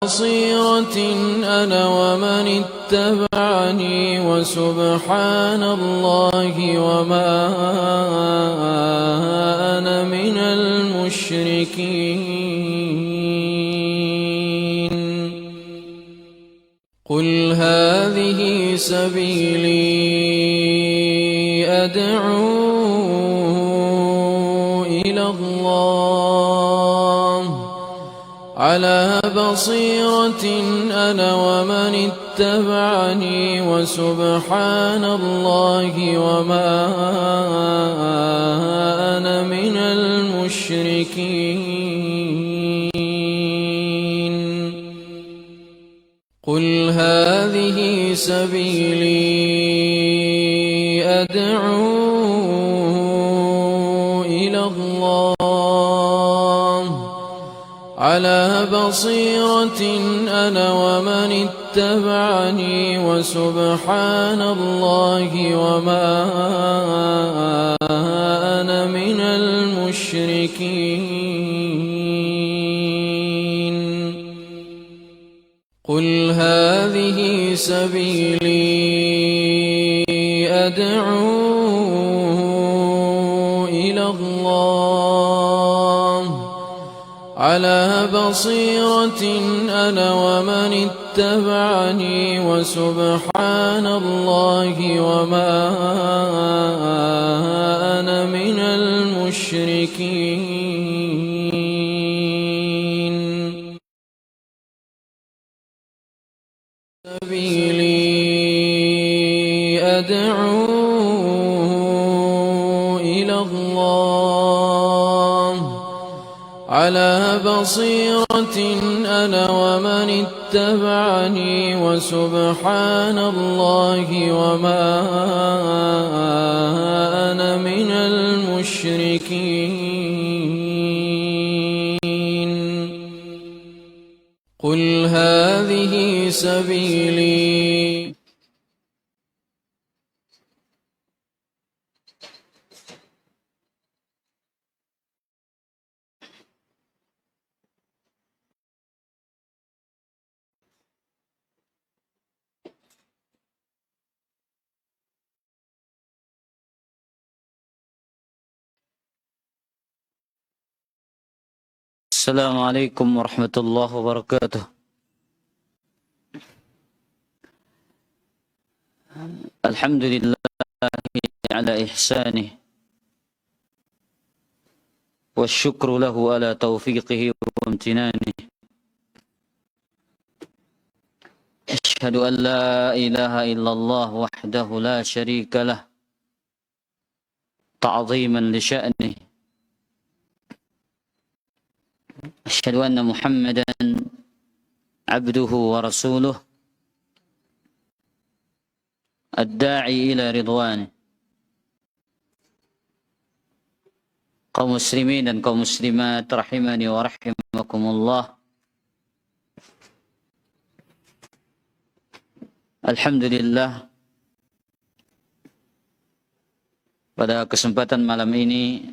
بصيرة أنا ومن اتبعني وسبحان الله وما أنا من المشركين قل هذه سبيلي أدعو إلى الله على بصيرة أنا ومن اتبعني وسبحان الله وما أنا من المشركين قل هذه سبيلي أدعو إلى الله على بصيرة أنا ومن اتبعني وسبحان الله وما أنا من المشركين قل هذه سبيلي أدعو إلى الله على بصيرة أنا ومن اتبعني وسبحان الله وما أنا من المشركين سبيلي أدعو إلى الله على بصيرة أنا ومن اتبعني وسبحان الله وما أنا من المشركين قل هذه سبيلي السلام عليكم ورحمة الله وبركاته. الحمد لله على إحسانه والشكر له على توفيقه وامتنانه. أشهد أن لا إله إلا الله وحده لا شريك له تعظيما لشأنه. أشهد أن محمدا عبده ورسوله الداعي إلى رضوانه. Kaum muslimin dan kaum muslimat rahimani wa rahimakumullah. Alhamdulillah, pada kesempatan malam ini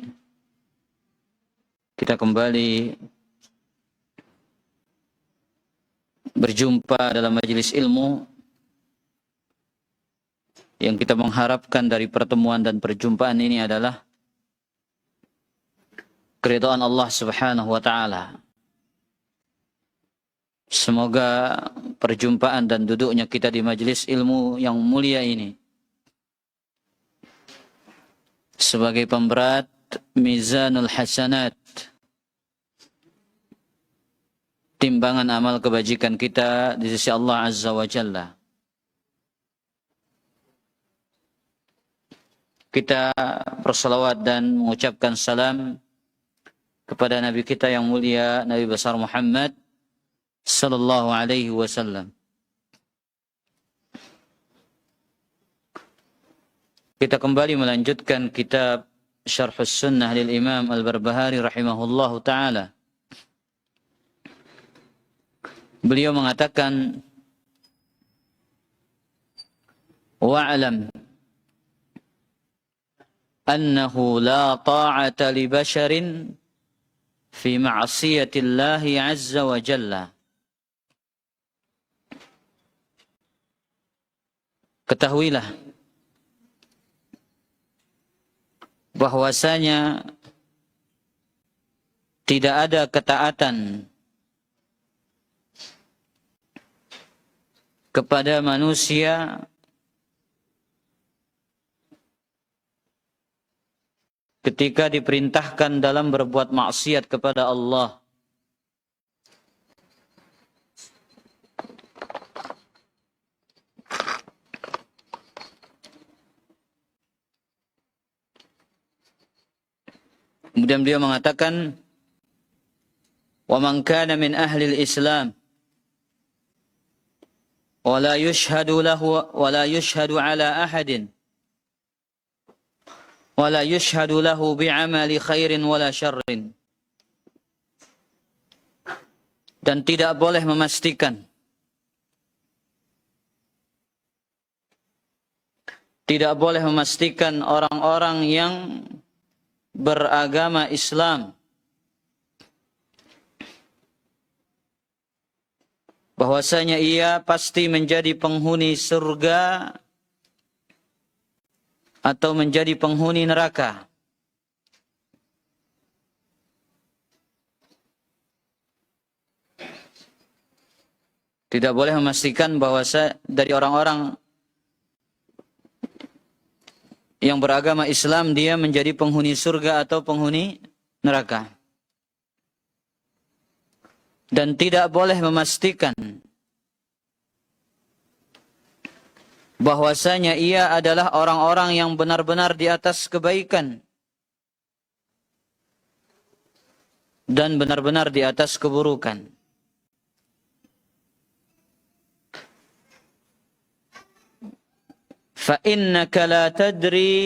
kita kembali berjumpa dalam majelis ilmu yang kita mengharapkan dari pertemuan dan perjumpaan ini adalah keridhaan Allah Subhanahu wa taala. Semoga perjumpaan dan duduknya kita di majelis ilmu yang mulia ini sebagai pemberat mizanul hasanat, timbangan amal kebajikan kita di sisi Allah Azza wa Jalla. Kita bersalawat dan mengucapkan salam kepada Nabi kita yang mulia, Nabi besar Muhammad sallallahu alaihi wasallam. Kita kembali melanjutkan kitab Syarhus Sunnah lil Imam Al-Barbahari rahimahullahu taala. Beliau mengatakan, wa'lam annahu la ta'ata li basharin fi ma'siyatillahi azza wa jalla ketahuilah bahwasanya tidak ada ketaatan kepada manusia ketika diperintahkan dalam berbuat maksiat kepada Allah. Kemudian beliau mengatakan, "Wa man kana min ahli al-Islam wa la yushhadu lahu wa la yushhadu ala ahadin wa la yushhadu lahu bi'amali khairin wala syarrin." Dan tidak boleh memastikan orang-orang yang beragama Islam bahwasanya ia pasti menjadi penghuni surga atau menjadi penghuni neraka. Tidak boleh memastikan bahwasanya dari orang-orang yang beragama Islam dia menjadi penghuni surga atau penghuni neraka. Dan tidak boleh memastikan bahwasanya ia adalah orang-orang yang benar-benar di atas kebaikan dan benar-benar di atas keburukan. فَإِنَّكَ لَا تَدْرِي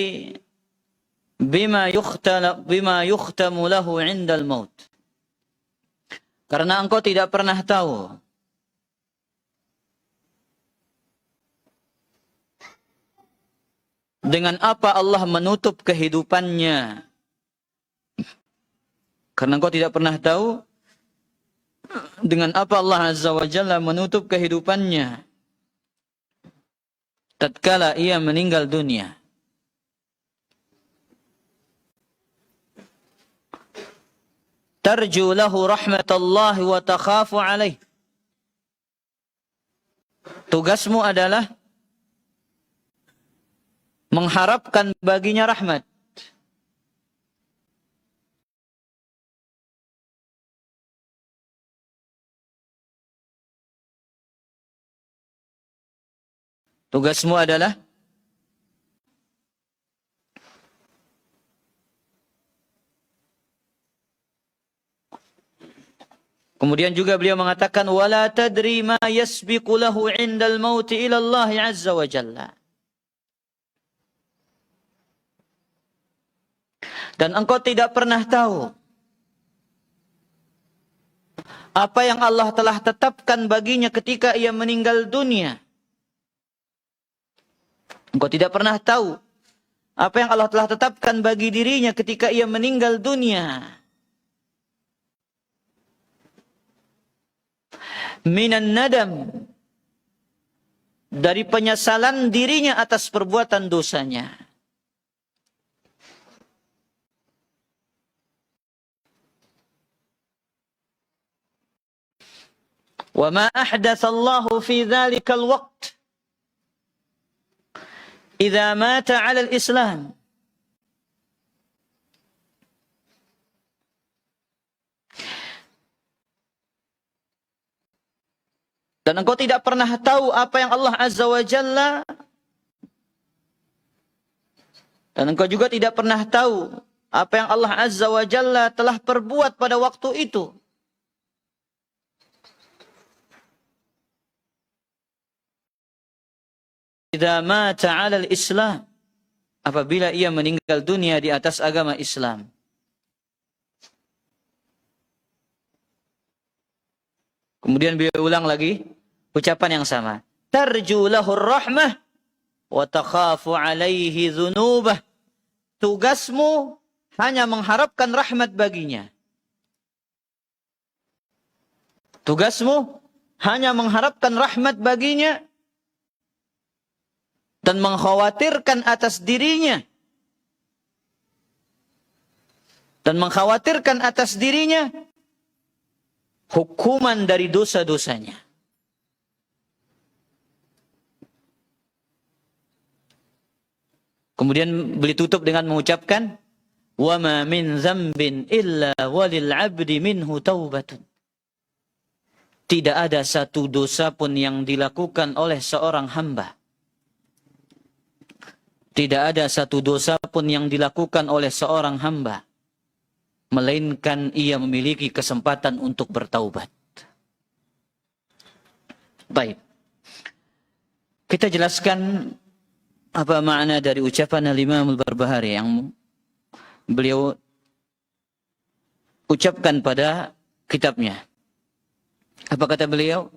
بِمَا يُخْتَمُ لَهُ عِنْدَ الْمَوْتِ. Karena engkau tidak pernah tahu dengan apa Allah menutup kehidupannya. Karena engkau tidak pernah tahu dengan apa Allah Azza wa Jalla menutup kehidupannya tatkala ia meninggal dunia. Tarju lahu rahmatallahi wa takhafu alaih. Tugasmu adalah mengharapkan baginya rahmat. Tugasmu adalah kemudian juga beliau mengatakan wala tadri ma yasbiqu lahu 'indal maut ila Allah azza wa jalla. Dan engkau tidak pernah tahu apa yang Allah telah tetapkan baginya ketika ia meninggal dunia. Engkau tidak pernah tahu apa yang Allah telah tetapkan bagi dirinya ketika ia meninggal dunia. Minan nadam, dari penyesalan dirinya atas perbuatan dosanya. Wa ma ahdatha Allahu fi dhalikal waqt idza mata 'ala al-Islam. Dan engkau tidak pernah tahu apa yang Allah Azza wa Jalla, dan engkau juga tidak pernah tahu apa yang Allah Azza wa Jalla telah perbuat pada waktu itu. Idza mata 'ala al-Islam, apabila ia meninggal dunia di atas agama Islam. Kemudian beliau ulang lagi ucapan yang sama. Tarju lahur rahmah wa takhafu 'alaihi dzunubah. Tugasmu hanya mengharapkan rahmat baginya. Tugasmu hanya mengharapkan rahmat baginya dan mengkhawatirkan atas dirinya. Dan mengkhawatirkan atas dirinya hukuman dari dosa-dosanya. Kemudian beliau tutup dengan mengucapkan, "Wa ma min dzambin illa walil 'abdi minhu taubatun." Tidak ada satu dosa pun yang dilakukan oleh seorang hamba. Tidak ada satu dosa pun yang dilakukan oleh seorang hamba, melainkan ia memiliki kesempatan untuk bertaubat. Baik. Kita jelaskan apa makna dari ucapan Al-Imam Al-Barbahari yang beliau ucapkan pada kitabnya. Apa kata beliau?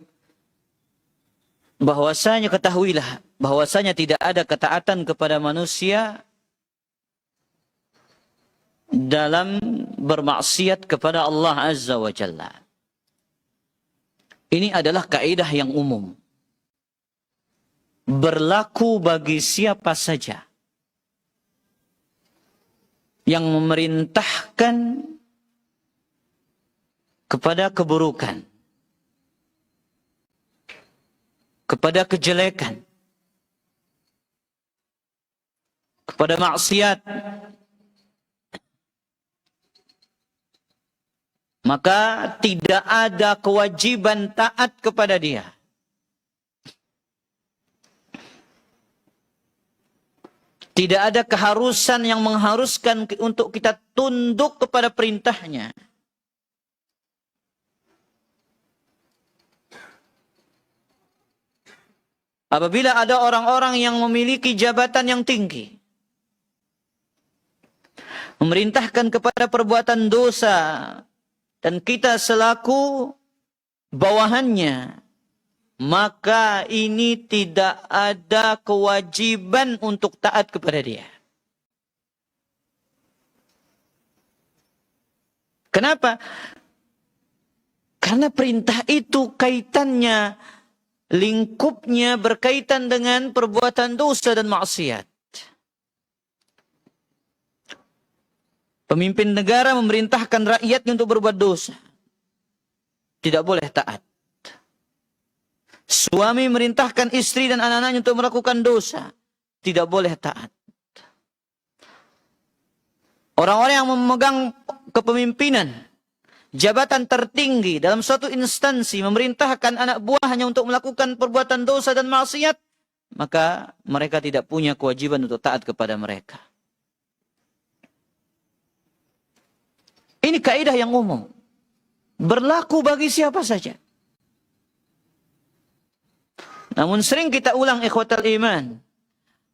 Bahwasanya ketahuilah, bahwasanya tidak ada ketaatan kepada manusia dalam bermaksiat kepada Allah Azza wa Jalla. Ini adalah kaidah yang umum. Berlaku bagi siapa saja yang memerintahkan kepada keburukan, kepada kejelekan, kepada maksiat, maka tidak ada kewajiban taat kepada dia. Tidak ada keharusan yang mengharuskan untuk kita tunduk kepada perintahnya. Apabila ada orang-orang yang memiliki jabatan yang tinggi, memerintahkan kepada perbuatan dosa, dan kita selaku bawahannya, maka ini tidak ada kewajiban untuk taat kepada dia. Kenapa? Karena perintah itu kaitannya, lingkupnya berkaitan dengan perbuatan dosa dan maksiat. Pemimpin negara memerintahkan rakyatnya untuk berbuat dosa, tidak boleh taat. Suami merintahkan istri dan anak-anaknya untuk melakukan dosa, tidak boleh taat. Orang-orang yang memegang kepemimpinan, jabatan tertinggi dalam suatu instansi, memerintahkan anak buahnya untuk melakukan perbuatan dosa dan maksiat, maka mereka tidak punya kewajiban untuk taat kepada mereka. Ini kaidah yang umum, berlaku bagi siapa saja. Namun sering kita ulang ikhwatal iman,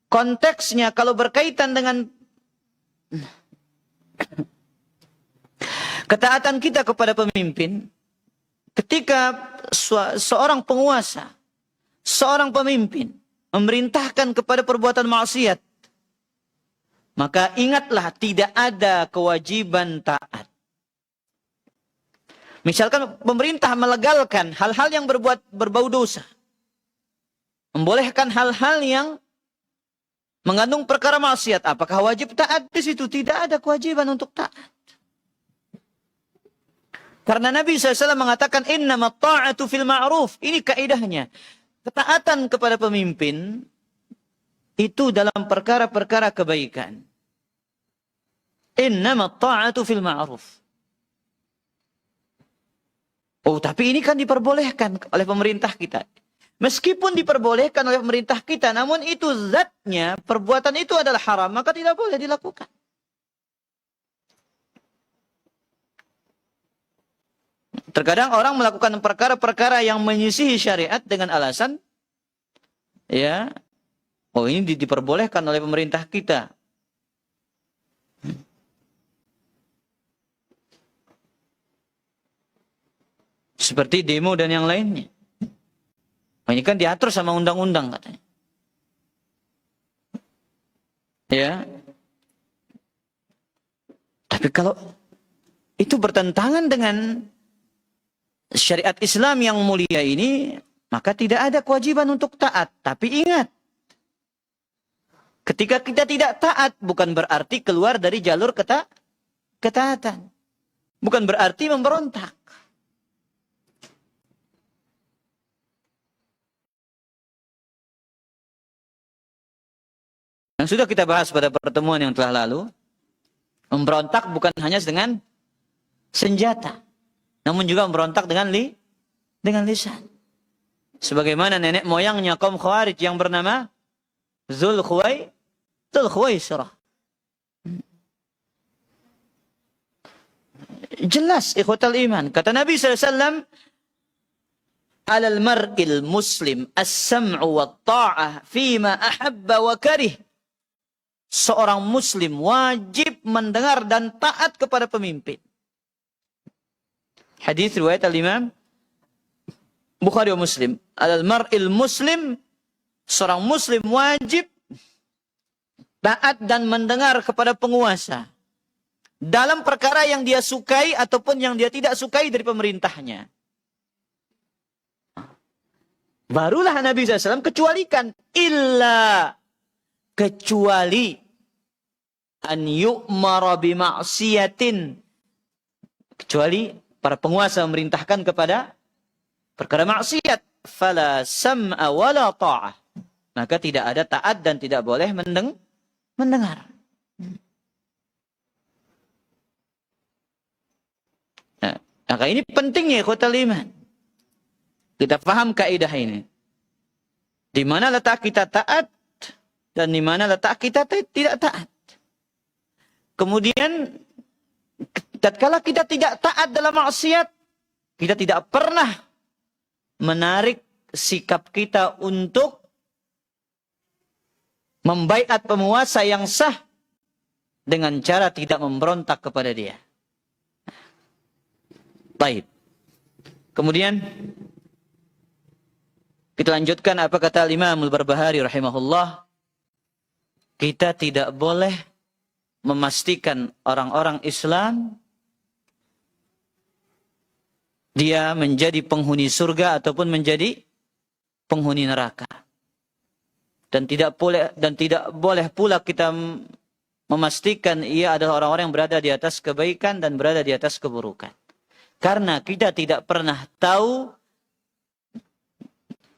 konteksnya kalau berkaitan dengan ketaatan kita kepada pemimpin, ketika seorang penguasa, seorang pemimpin memerintahkan kepada perbuatan maksiat, maka ingatlah tidak ada kewajiban taat. Misalkan pemerintah melegalkan hal-hal yang berbau dosa, membolehkan hal-hal yang mengandung perkara maksiat, apakah wajib taat di situ? Tidak ada kewajiban untuk taat. Karena Nabi SAW mengatakan innamat ta'atu fil ma'ruf. Ini kaidahnya. Ketaatan kepada pemimpin itu dalam perkara-perkara kebaikan. Innamat ta'atu fil ma'ruf. Oh, tapi ini kan diperbolehkan oleh pemerintah kita. Meskipun diperbolehkan oleh pemerintah kita, namun itu zatnya, perbuatan itu adalah haram, maka tidak boleh dilakukan. Terkadang orang melakukan perkara-perkara yang menyisihi syariat dengan alasan, ya, oh ini diperbolehkan oleh pemerintah kita. Seperti demo dan yang lainnya. Ini kan diatur sama undang-undang katanya. Ya. Tapi kalau itu bertentangan dengan syariat Islam yang mulia ini, maka tidak ada kewajiban untuk taat. Tapi ingat, Ketika kita tidak taat, bukan berarti keluar dari jalur ketaatan. Bukan berarti memberontak. Yang sudah kita bahas pada pertemuan yang telah lalu, memberontak bukan hanya dengan senjata, namun juga memberontak dengan lisan. Sebagaimana nenek moyangnya kaum Khawarij yang bernama Dzulkhuwaisirah. Jelas ikhwatal iman. Kata Nabi SAW, alal mar'il muslim as-sam'u wa ta'ah fima ahabba wa karih. Seorang muslim wajib mendengar dan taat kepada pemimpin. Hadis riwayat al-Imam Bukhari wa Muslim. Alal mar'il muslim, seorang muslim wajib taat dan mendengar kepada penguasa dalam perkara yang dia sukai ataupun yang dia tidak sukai dari pemerintahnya. Barulah Nabi SAW kecualikan. Kecuali an yu'mara bima'siyatin. Kecuali para penguasa memerintahkan kepada perkara maksiat. Fala sam'a wala ta'ah. Maka tidak ada taat dan tidak boleh mendengar. Nah, maka ini pentingnya ikhwatal iman. Kita paham kaidah ini. Di mana letak kita taat dan di mana letak kita tidak taat. Kemudian tatkala kita tidak taat dalam maksiat, kita tidak pernah menarik sikap kita untuk membaiat penguasa yang sah dengan cara tidak memberontak kepada dia. Baik. Kemudian kita lanjutkan apa kata Imam Al-Barbahari rahimahullah. Kita tidak boleh memastikan orang-orang Islam dia menjadi penghuni surga ataupun menjadi penghuni neraka. Dan tidak boleh pula kita memastikan ia adalah orang-orang yang berada di atas kebaikan dan berada di atas keburukan. Karena kita tidak pernah tahu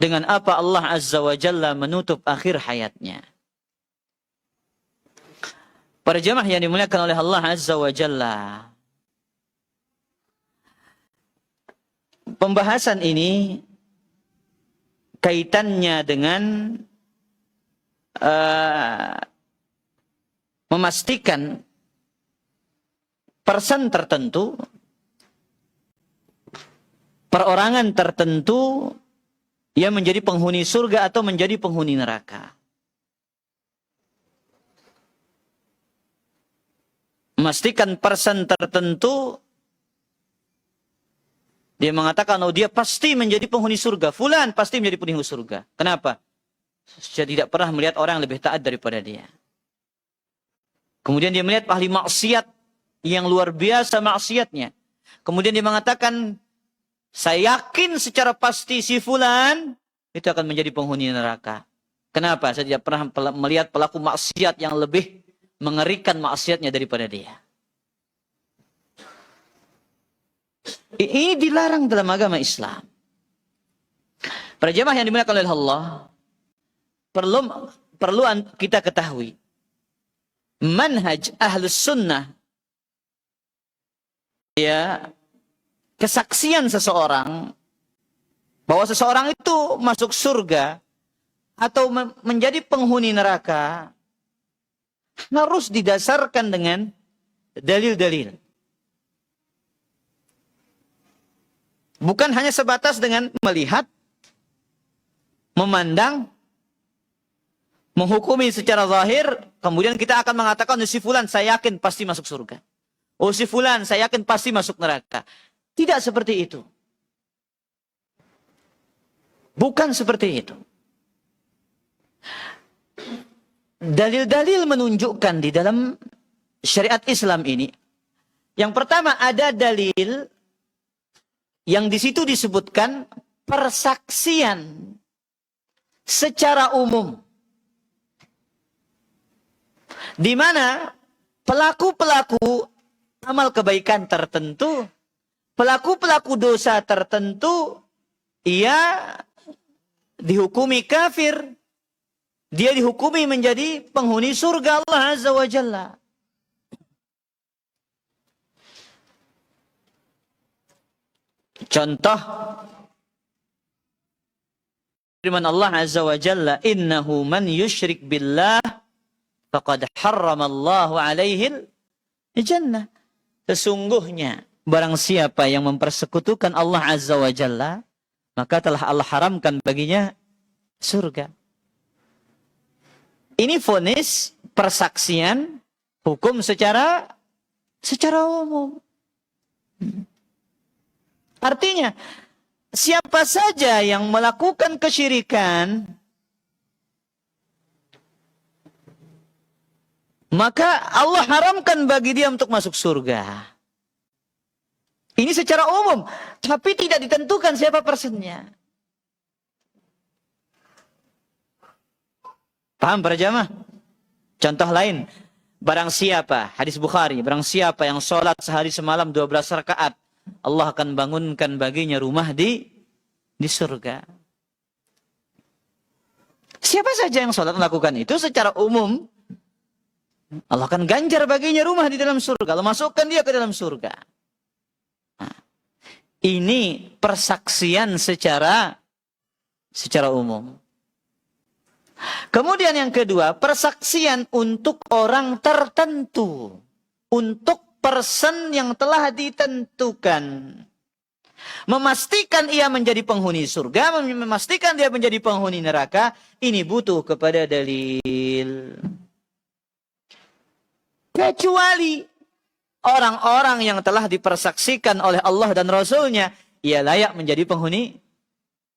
dengan apa Allah Azza wa Jalla menutup akhir hayatnya. Para jamaah yang dimuliakan oleh Allah Azza wa Jalla. Pembahasan ini kaitannya dengan memastikan person tertentu, perorangan tertentu yang menjadi penghuni surga atau menjadi penghuni neraka. Memastikan person tertentu, dia mengatakan, oh dia pasti menjadi penghuni surga. Fulan pasti menjadi penghuni surga. Kenapa? Saya tidak pernah melihat orang yang lebih taat daripada dia. Kemudian dia melihat ahli maksiat yang luar biasa maksiatnya. Kemudian dia mengatakan, saya yakin secara pasti si fulan itu akan menjadi penghuni neraka. Kenapa? Saya tidak pernah melihat pelaku maksiat yang lebih mengerikan maksiatnya daripada dia. Ini dilarang dalam agama Islam. Para jemaah yang dimuliakan oleh Allah, perlu kita ketahui manhaj ahlus sunnah, ya, kesaksian seseorang bahwa seseorang itu masuk surga atau menjadi penghuni neraka harus didasarkan dengan dalil-dalil. Bukan hanya sebatas dengan melihat, memandang, menghukumi secara zahir, kemudian kita akan mengatakan, si fulan saya yakin pasti masuk surga. Oh si fulan saya yakin pasti masuk neraka. Tidak seperti itu. Bukan seperti itu. Dalil-dalil menunjukkan di dalam syariat Islam ini. Yang pertama ada dalil yang di situ disebutkan persaksian secara umum. Di mana pelaku-pelaku amal kebaikan tertentu, pelaku-pelaku dosa tertentu, ia dihukumi kafir. Dia dihukumi menjadi penghuni surga Allah Azza wa Jalla. Contoh firman Allah Azza wa Jalla, innahu man yushrik billah faqad harramallahu alaihi jannah. Sesungguhnya barang siapa yang mempersekutukan Allah Azza wa Jalla, maka telah Allah haramkan baginya surga. Ini vonis, persaksian, hukum secara umum. Artinya, siapa saja yang melakukan kesyirikan, maka Allah haramkan bagi dia untuk masuk surga. Ini secara umum, tapi tidak ditentukan siapa persennya. Paham para jamaah? Contoh lain, barang siapa, hadis Bukhari, barang siapa yang sholat sehari semalam 12 rakaat, Allah akan bangunkan baginya rumah di surga. Siapa saja yang sholat melakukan itu secara umum, Allah akan ganjar baginya rumah di dalam surga. Allah masukkan dia ke dalam surga. Nah, ini persaksian secara umum. Kemudian yang kedua, persaksian untuk orang tertentu. Untuk person yang telah ditentukan. Memastikan ia menjadi penghuni surga, memastikan dia menjadi penghuni neraka, ini butuh kepada dalil. Kecuali orang-orang yang telah dipersaksikan oleh Allah dan Rasulnya, ia layak menjadi penghuni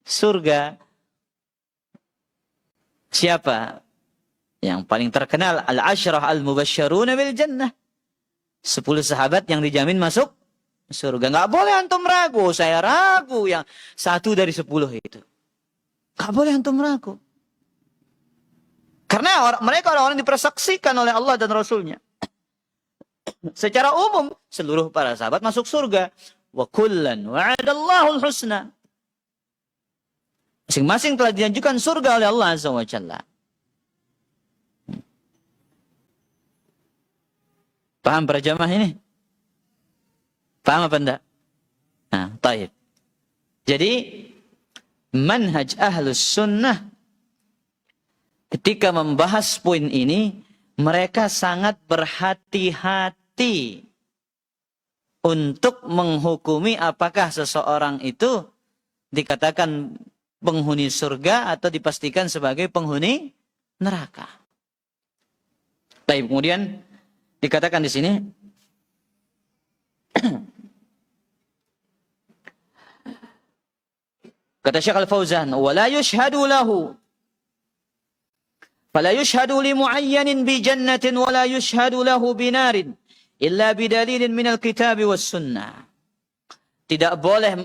surga. Siapa? Yang paling terkenal, al-ashrah al-mubasysyaruna bil jannah. 10 sahabat yang dijamin masuk surga. Nggak boleh antum ragu. Saya ragu yang 1 dari 10 itu. Nggak boleh antum ragu. Karena mereka orang-orang dipersaksikan oleh Allah dan Rasulnya. Secara umum, seluruh para sahabat masuk surga. Wa kullan wa'adallahu al-husna. Masing-masing telah dijanjikan surga oleh Allah Azza wa Jalla. Paham para jamaah ini? Paham apa enggak? Nah, taib. Jadi, manhaj ahlus sunnah ketika membahas poin ini, mereka sangat berhati-hati untuk menghukumi apakah seseorang itu dikatakan penghuni surga atau dipastikan sebagai penghuni neraka. Baik, kemudian dikatakan di sini kata Syekh Al-Fauzan, "Wala yushhadu lahu fala yushhadu li muayyanin bi jannatin wala yushhadu lahu bi narin illa bi dalilin minal kitab was sunnah." Tidak boleh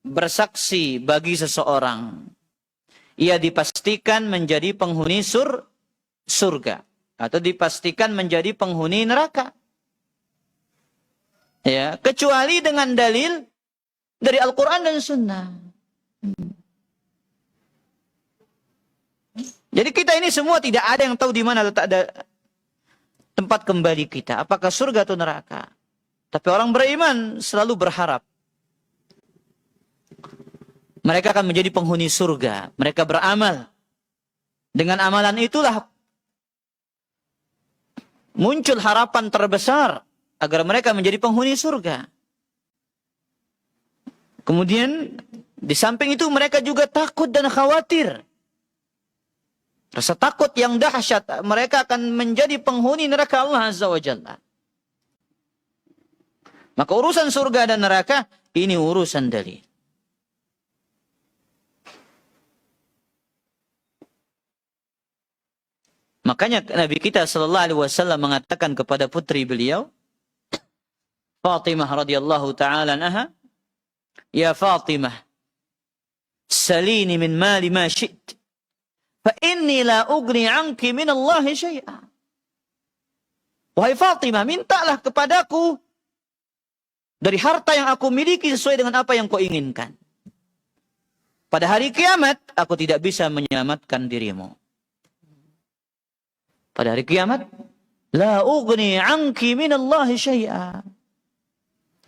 bersaksi bagi seseorang. Ia dipastikan menjadi penghuni surga. Atau dipastikan menjadi penghuni neraka. Ya, kecuali dengan dalil dari Al-Quran dan Sunnah. Jadi kita ini semua tidak ada yang tahu di mana letak tempat kembali kita. Apakah surga atau neraka. Tapi orang beriman selalu berharap mereka akan menjadi penghuni surga. Mereka beramal. Dengan amalan itulah muncul harapan terbesar agar mereka menjadi penghuni surga. Kemudian di samping itu mereka juga takut dan khawatir. Rasa takut yang dahsyat, mereka akan menjadi penghuni neraka Allah Azza wa Jalla. Maka urusan surga dan neraka ini urusan dalil. Makanya Nabi kita sallallahu alaihi wasallam mengatakan kepada putri beliau Fatimah radhiyallahu taala anha, "Ya Fatimah, salini min mali ma syi'ti, fa inni la ugni 'anki min Allah syai'a." Wahai Fatimah, mintalah kepadaku dari harta yang aku miliki sesuai dengan apa yang kau inginkan. Pada hari kiamat, aku tidak bisa menyelamatkan dirimu. Pada hari kiamat, la ughni anki minallahi syai'a.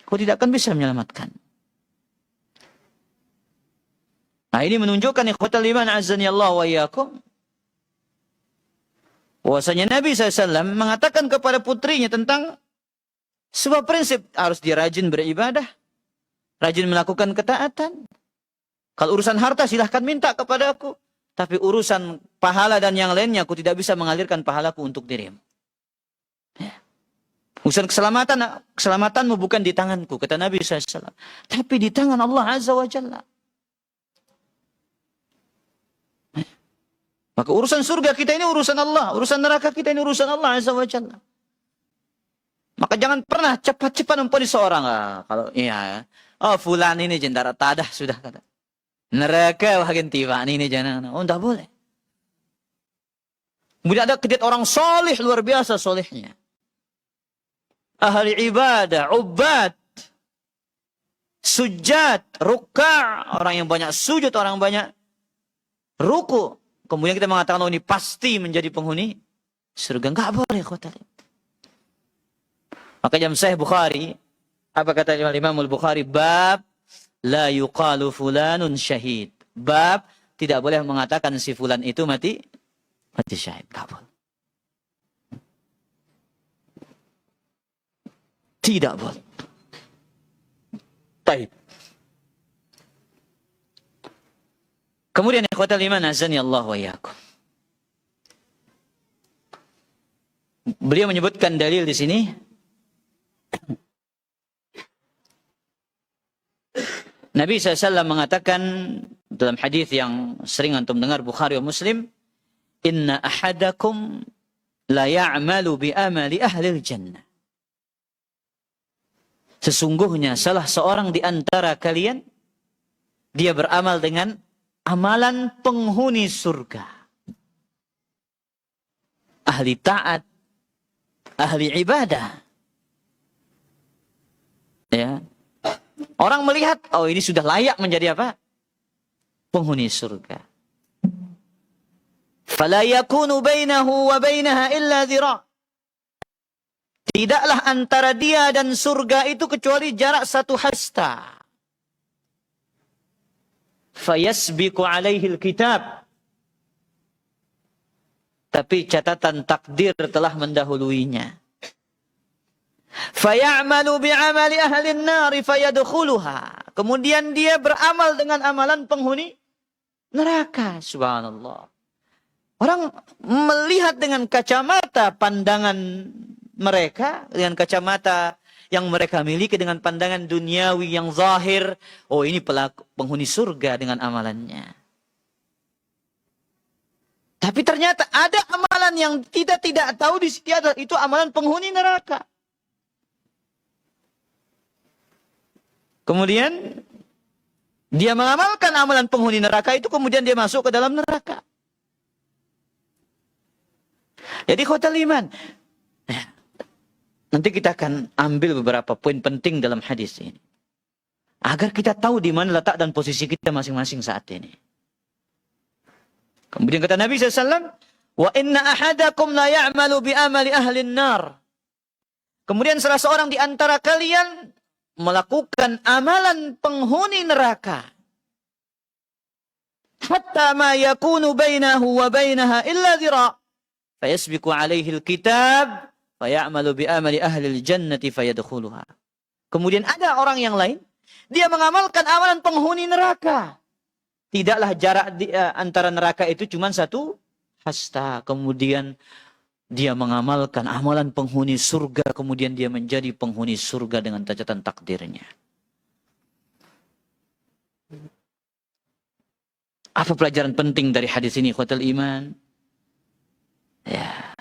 Kau tidak akan bisa menyelamatkan. Nah, ini menunjukkan ikhwatal iman azani Allah wa iyyakum, bahwasanya Nabi SAW mengatakan kepada putrinya tentang sebuah prinsip, harus dia rajin beribadah, rajin melakukan ketaatan. Kalau urusan harta silahkan minta kepada aku, tapi urusan pahala dan yang lainnya aku tidak bisa mengalirkan pahalaku untuk dirimu. Ya. Urusan keselamatanmu bukan di tanganku, kata Nabi SAW, tapi di tangan Allah Azza wa Jalla. Maka urusan surga kita ini urusan Allah, urusan neraka kita ini urusan Allah Azza wa Jalla. Maka jangan pernah cepat-cepat memponis seorang. Kalau iya, oh fulan ini jentara tadah sudah kata. Neraka bagian tiba ini jangan. Oh tidak boleh. Kemudian ada kejadian orang soleh luar biasa solehnya. Ahli ibadah, ubad, sujud, ruk'a, orang yang banyak sujud, orang banyak ruku. Kemudian kita mengatakan, oh ini pasti menjadi penghuni surga. Enggak boleh, khotel. Maka dalam Sahih Bukhari, apa kata Imam Al-Bukhari? Bab la yuqalu fulanun syahid. Bab tidak boleh mengatakan si fulan itu mati syahid. Enggak boleh. Tidak boleh. Baik. Kemudian ikhwatal iman azani Allah wa iyyakum. Beliau menyebutkan dalil di sini. Nabi SAW mengatakan dalam hadis yang sering antum dengar Bukhari wa Muslim, "Inna ahadakum la ya'malu bi amali ahli jannah." Sesungguhnya salah seorang di antara kalian dia beramal dengan amalan penghuni surga. Ahli taat, ahli ibadah. Ya. Orang melihat, oh ini sudah layak menjadi apa? Penghuni surga. Fala yakunu bainahu wa bainaha illa dhira'. Tidaklah antara dia dan surga itu kecuali jarak satu hasta. Fayasbiqu alaihi kitab. Tapi catatan takdir telah mendahuluinya. Fayamalu bi'amali ahli an-nari fayadkhuluha. Kemudian dia beramal dengan amalan penghuni neraka. Subhanallah. Orang melihat dengan kacamata pandangan mereka, dengan kacamata yang mereka miliki, dengan pandangan duniawi yang zahir. Oh ini pelaku penghuni surga dengan amalannya. Tapi ternyata ada amalan yang kita tidak tahu di situ, itu amalan penghuni neraka. Kemudian dia mengamalkan amalan penghuni neraka itu, kemudian dia masuk ke dalam neraka. Jadi khotal iman. Nanti kita akan ambil beberapa poin penting dalam hadis ini. Agar kita tahu di mana letak dan posisi kita masing-masing saat ini. Kemudian kata Nabi SAW, wa inna ahadakum la ya'malu bi amali ahli nar. Kemudian salah seorang di antara kalian melakukan amalan penghuni neraka. Hatta ma yakunu bainahu wa bainaha illa dhira'. Fayasbiqu alaihi al-kitab. Fayamalu bi amali ahli jannati fayadkhuluha. Kemudian ada orang yang lain, dia mengamalkan amalan penghuni neraka. Tidaklah jarak antara neraka itu cuma satu hasta. Kemudian dia mengamalkan amalan penghuni surga, kemudian dia menjadi penghuni surga dengan catatan takdirnya. Apa pelajaran penting dari hadis ini, ikhwatal iman? Ya.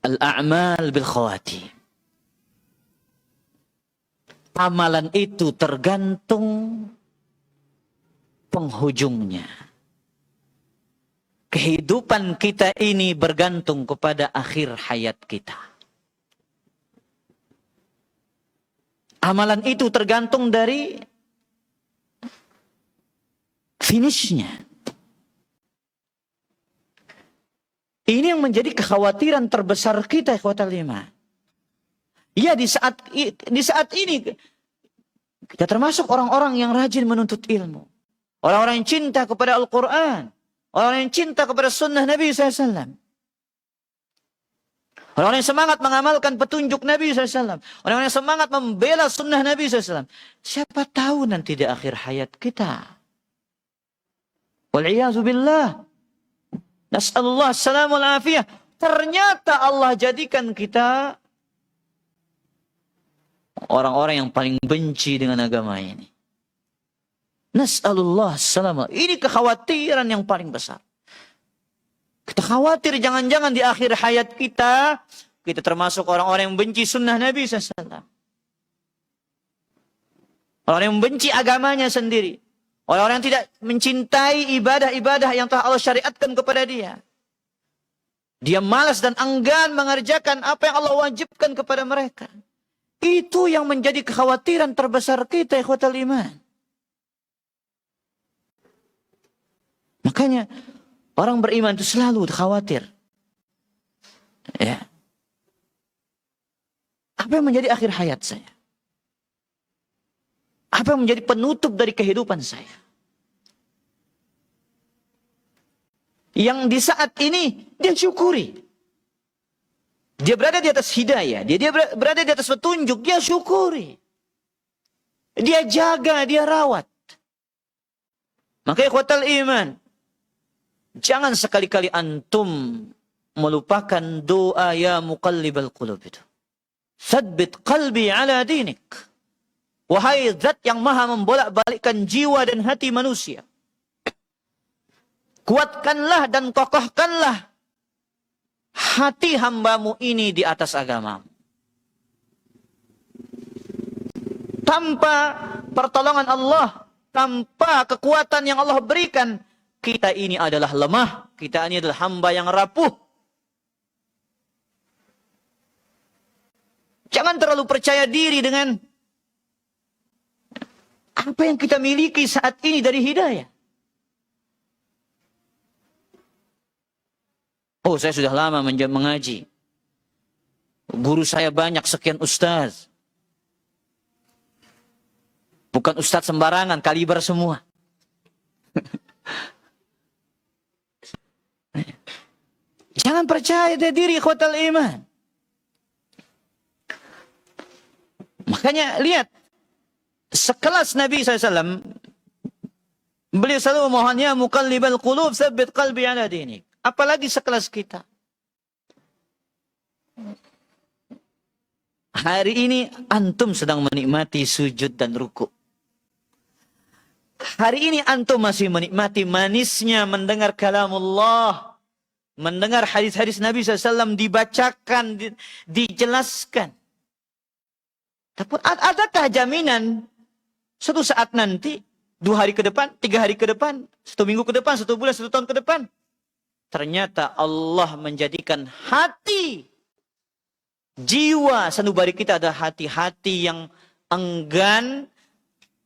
Al-a'mal bil khawatim. Amalan itu tergantung penghujungnya. Kehidupan kita ini bergantung kepada akhir hayat kita. Amalan itu tergantung dari finishnya. Ini yang menjadi kekhawatiran terbesar kita, ikhwatal iman. Ya, di saat ini kita termasuk orang-orang yang rajin menuntut ilmu. Orang-orang yang cinta kepada Al-Quran. Orang-orang yang cinta kepada sunnah Nabi SAW. Orang-orang yang semangat mengamalkan petunjuk Nabi SAW. Orang-orang yang semangat membela sunnah Nabi SAW. Siapa tahu nanti di akhir hayat kita. Wal'iyazubillah. Nas'alullah salamul afiyah. Ternyata Allah jadikan kita orang-orang yang paling benci dengan agama ini. Nas'alullah salamul. Ini kekhawatiran yang paling besar. Kita khawatir jangan-jangan di akhir hayat kita termasuk orang-orang yang benci sunnah Nabi SAW. Orang yang membenci agamanya sendiri. Orang-orang yang tidak mencintai ibadah-ibadah yang telah Allah syariatkan kepada dia. Dia malas dan enggan mengerjakan apa yang Allah wajibkan kepada mereka. Itu yang menjadi kekhawatiran terbesar kita, ikhwatal iman. Makanya orang beriman itu selalu khawatir. Ya. Apa yang menjadi akhir hayat saya? Apa yang menjadi penutup dari kehidupan saya? Yang di saat ini dia syukuri. Dia berada di atas hidayah. Dia berada di atas petunjuk. Dia syukuri. Dia jaga, dia rawat. Maka ikhwatal iman. Jangan sekali-kali antum melupakan doa ya muqallibal qulub itu. Tsabbit qalbi ala dinik. Wahai zat yang maha membolak-balikkan jiwa dan hati manusia. Kuatkanlah dan kokohkanlah hati hambamu ini di atas agamamu. Tanpa pertolongan Allah, tanpa kekuatan yang Allah berikan, kita ini adalah lemah, kita ini adalah hamba yang rapuh. Jangan terlalu percaya diri dengan apa yang kita miliki saat ini dari hidayah. Oh, saya sudah lama mengaji. Guru saya banyak, sekian ustaz. Bukan ustaz sembarangan, kaliber semua. Jangan percaya diri, ikhwatal iman. Makanya lihat, sekelas Nabi SAW, beliau selalu memohonnya muqallibal qulub, tsabbit qalbi ala dinik. Apalagi sekelas kita. Hari ini antum sedang menikmati sujud dan ruku. Hari ini antum masih menikmati manisnya mendengar kalamullah. Mendengar hadis-hadis Nabi SAW dibacakan, dijelaskan. Tapi adakah jaminan suatu saat nanti, 2 hari ke depan, 3 hari ke depan, 1 minggu ke depan, 1 bulan, 1 tahun ke depan, ternyata Allah menjadikan hati, jiwa sanubari kita adalah hati-hati yang enggan,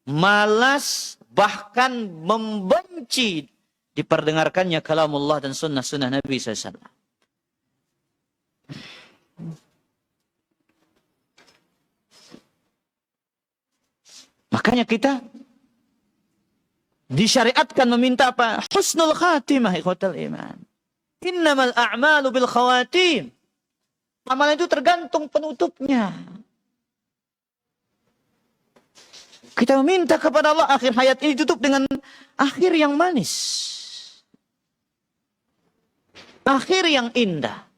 malas, bahkan membenci diperdengarkannya kalamullah dan sunnah-sunnah Nabi SAW. Makanya kita disyariatkan meminta apa? Husnul khatimah, ikhwatal iman. Innamal a'malu bil khawatim. Amalan itu tergantung penutupnya. Kita meminta kepada Allah akhir hayat ini tutup dengan akhir yang manis. Akhir yang indah.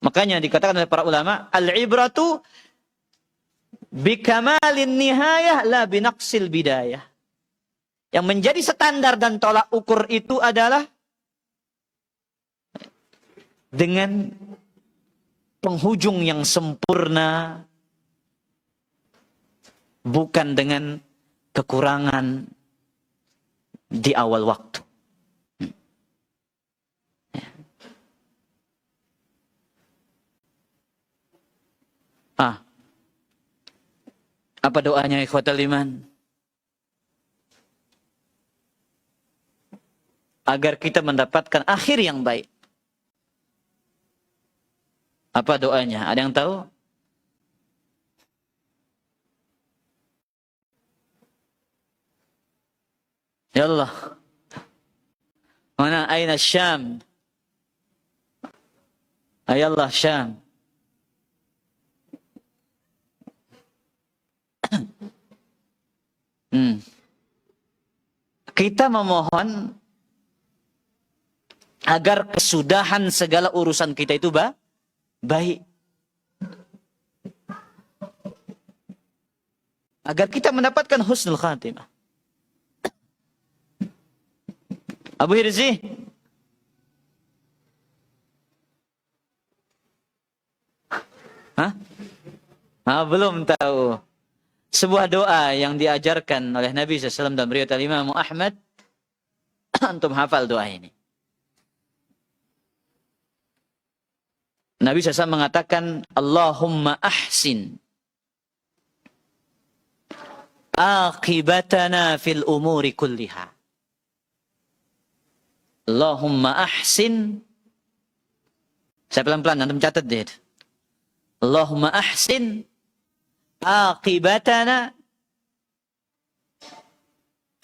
Makanya dikatakan oleh para ulama, al-ibratu bikamalin nihayah la binaqsil bidayah. Yang menjadi standar dan tolak ukur itu adalah dengan penghujung yang sempurna, bukan dengan kekurangan di awal waktu. Apa doanya ikhwatal iman? Agar kita mendapatkan akhir yang baik. Apa doanya? Ada yang tahu? Ya Allah. Mana aina Syam? Ya Allah Syam. Kita memohon agar kesudahan segala urusan kita itu baik. Agar kita mendapatkan husnul khatimah. Abu Hirzi. Hah? Belum tahu. Sebuah doa yang diajarkan oleh Nabi SAW dalam riwayat Imam Ahmad. Antum hafal doa ini. Nabi SAW mengatakan, Allahumma ahsin aqibatana fil umuri kulliha. Allahumma ahsin. Saya pelan-pelan, antum catat deh. Allahumma ahsin aqibatana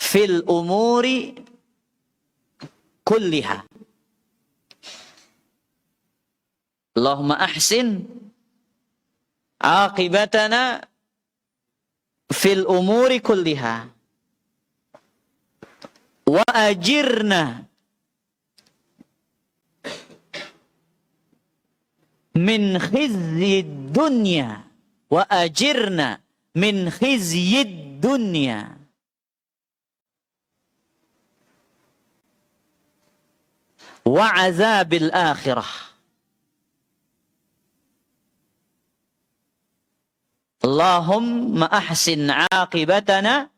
fil umuri kulliha. Allahumma ahsin aqibatana fil umuri kulliha wa ajirna min khizyid dunya wa ajirna min khizyid dunya wa azabil akhirah. Allahumma ahsin aqibatana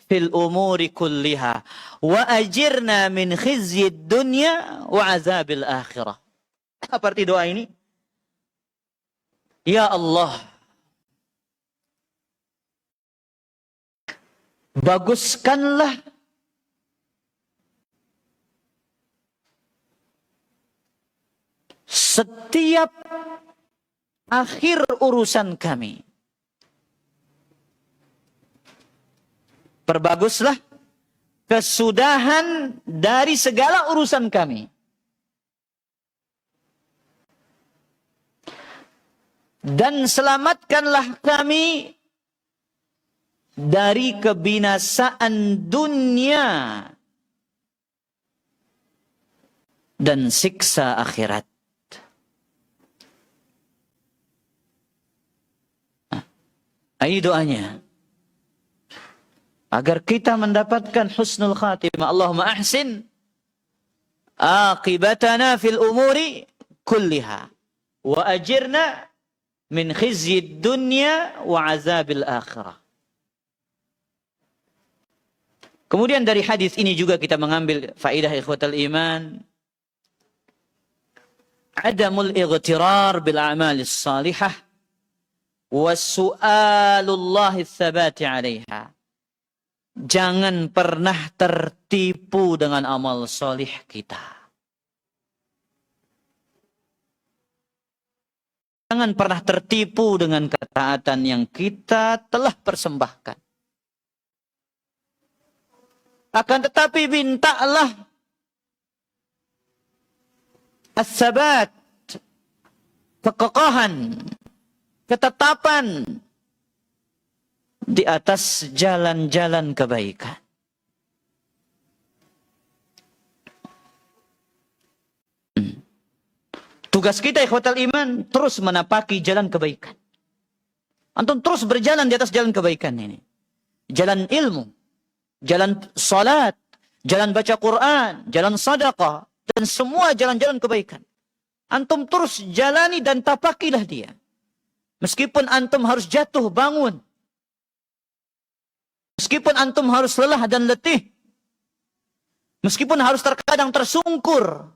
fil umuri kulliha wa ajirna min khizyid dunya wa azabil akhirah. Apa arti doa ini? Ya Allah, baguskanlah setiap akhir urusan kami. Perbaguslah kesudahan dari segala urusan kami. Dan selamatkanlah kami dari kebinasaan dunia dan siksa akhirat. Ini doanya. Agar kita mendapatkan husnul khatimah. Allahumma ahsin aqibatana fil umuri kulliha. Wa ajirna min khizyid dunya wa azabil akhirah. Kemudian dari hadis ini juga kita mengambil faedah ikhwatal iman. Adamul ightirar bil a'malis salihah wa su'alullahi tsabati 'alaiha. Jangan pernah tertipu dengan amal solih kita. Jangan pernah tertipu dengan ketaatan yang kita telah persembahkan. Akan tetapi mintalah as-sabat, kekokohan, ketetapan di atas jalan-jalan kebaikan. Tugas kita ikhwatal iman terus menapaki jalan kebaikan. Antum terus berjalan di atas jalan kebaikan ini. Jalan ilmu, jalan salat, jalan baca Quran, jalan sedekah dan semua jalan-jalan kebaikan. Antum terus jalani dan tapakilah dia. Meskipun antum harus jatuh bangun. Meskipun antum harus lelah dan letih. Meskipun harus terkadang tersungkur.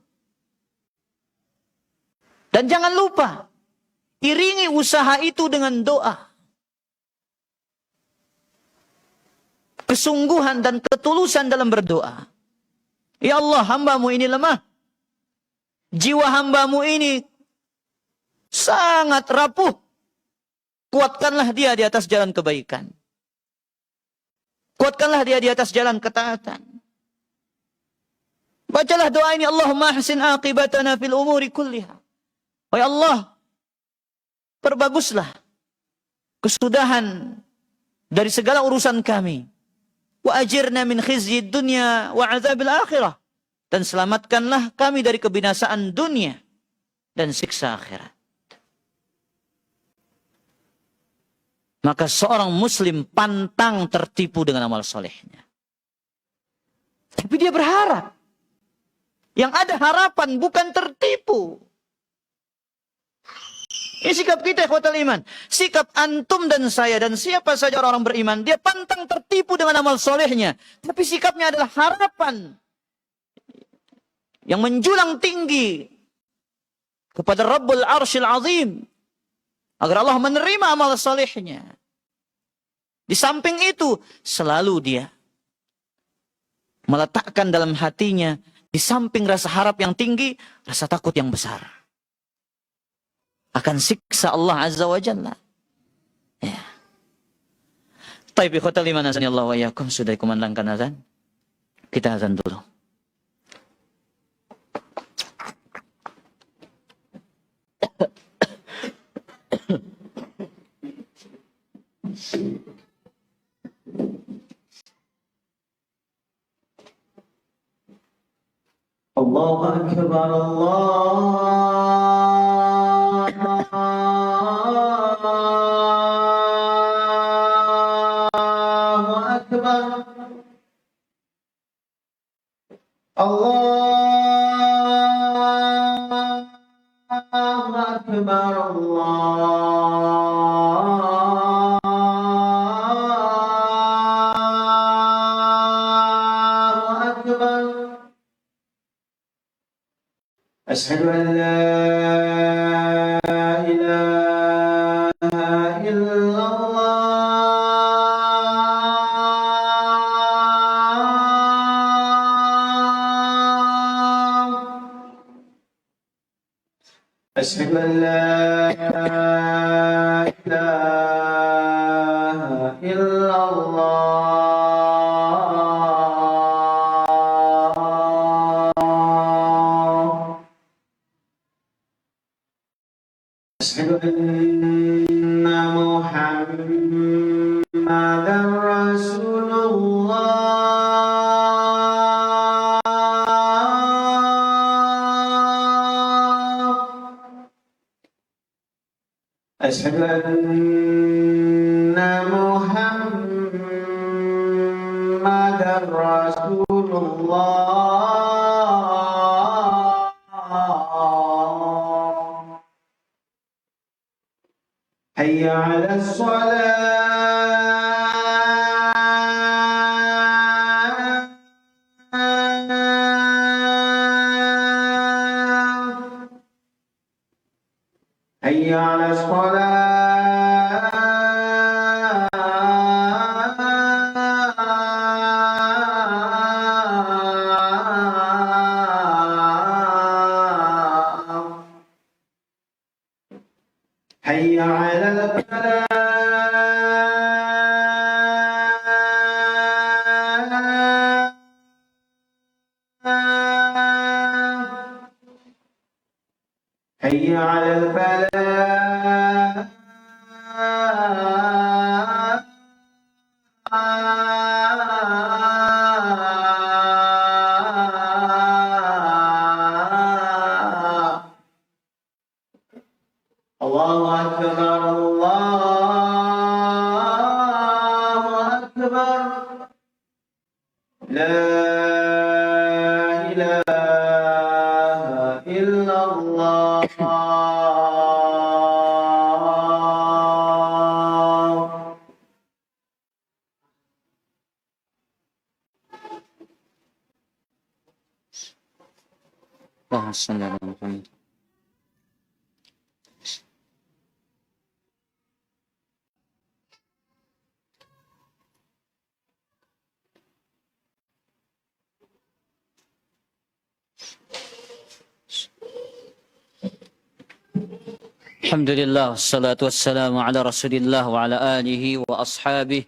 Dan jangan lupa, iringi usaha itu dengan doa. kesungguhan dan ketulusan dalam berdoa. Ya Allah, hamba-Mu ini lemah. Jiwa hamba-Mu ini sangat rapuh. Kuatkanlah dia di atas jalan kebaikan. Kuatkanlah dia di atas jalan ketaatan. Bacalah doa ini, Allahumma ahsin aqibatana fil umuri kulliha. Ya Allah, perbaguslah kesudahan dari segala urusan kami. Wa ajirna min khizyid dunya wa azabil akhirah. Dan selamatkanlah kami dari kebinasaan dunia dan siksa akhirat. Maka seorang muslim pantang tertipu dengan amal solehnya. Tapi dia berharap. Yang ada harapan, bukan tertipu. Ini sikap kita, ikhwatal iman. Sikap antum dan saya dan siapa saja orang-orang beriman. Dia pantang tertipu dengan amal solehnya. Tapi sikapnya adalah harapan. Yang menjulang tinggi. Kepada Rabbul Arsyil Azim. Agar Allah menerima amal solehnya. Di samping itu, selalu dia meletakkan dalam hatinya, di samping rasa harap yang tinggi, rasa takut yang besar. Akan siksa Allah Azza wa Jalla. Ya. Taib ikhwatal iman azani Allah wa iyyakum, sudah dikumandangkan azan. Kita azan dulu. Allahu Akbar, Allahu Akbar, Allahu Akbar, Allahu Akbar. أشهد أن لا إله إلا الله أشهد أن لا إله إلا الله أشهد أن محمدا رسول الله أشهد أن محمدا رسول الله حي على الصلاة حي على الصلاة حي على الفلاح حي على الفلاح الله أكبر، الله أكبر، لا إله إلا الله. اللهم صل على محمد. Alhamdulillah, wassalatu wassalamu ala rasulillah wa ala alihi wa ashabih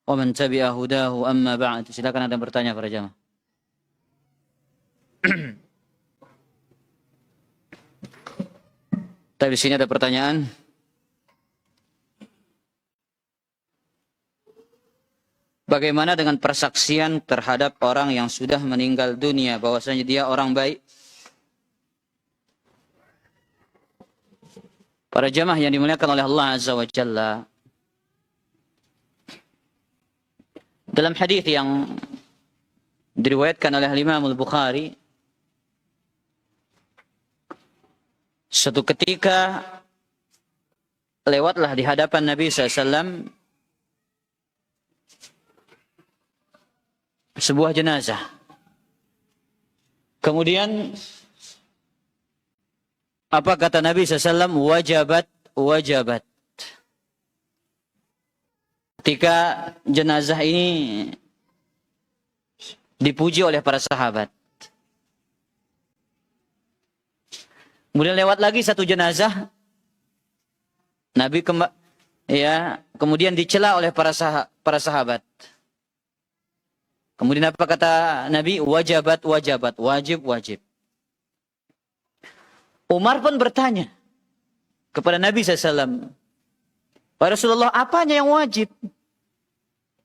wa man tabi'a hudahu amma ba'd. Silakan ada bertanya para jamaah. Tapi di sini ada pertanyaan. Bagaimana dengan persaksian terhadap orang yang sudah meninggal dunia bahwasanya dia orang baik? Para jamaah yang dimuliakan oleh Allah Azza wa Jalla, dalam hadis yang diriwayatkan oleh Imam Al-Bukhari, suatu ketika lewatlah di hadapan Nabi SAW sebuah jenazah. Kemudian apa kata Nabi SAW? Wajabat, wajabat. Ketika jenazah ini dipuji oleh para sahabat. Kemudian lewat lagi satu jenazah. Nabi kemudian dicela oleh para sahabat. Kemudian apa kata Nabi? Wajabat, wajabat. Wajib, wajib. Umar pun bertanya kepada Nabi SAW, "Wahai Rasulullah, apanya yang wajib?"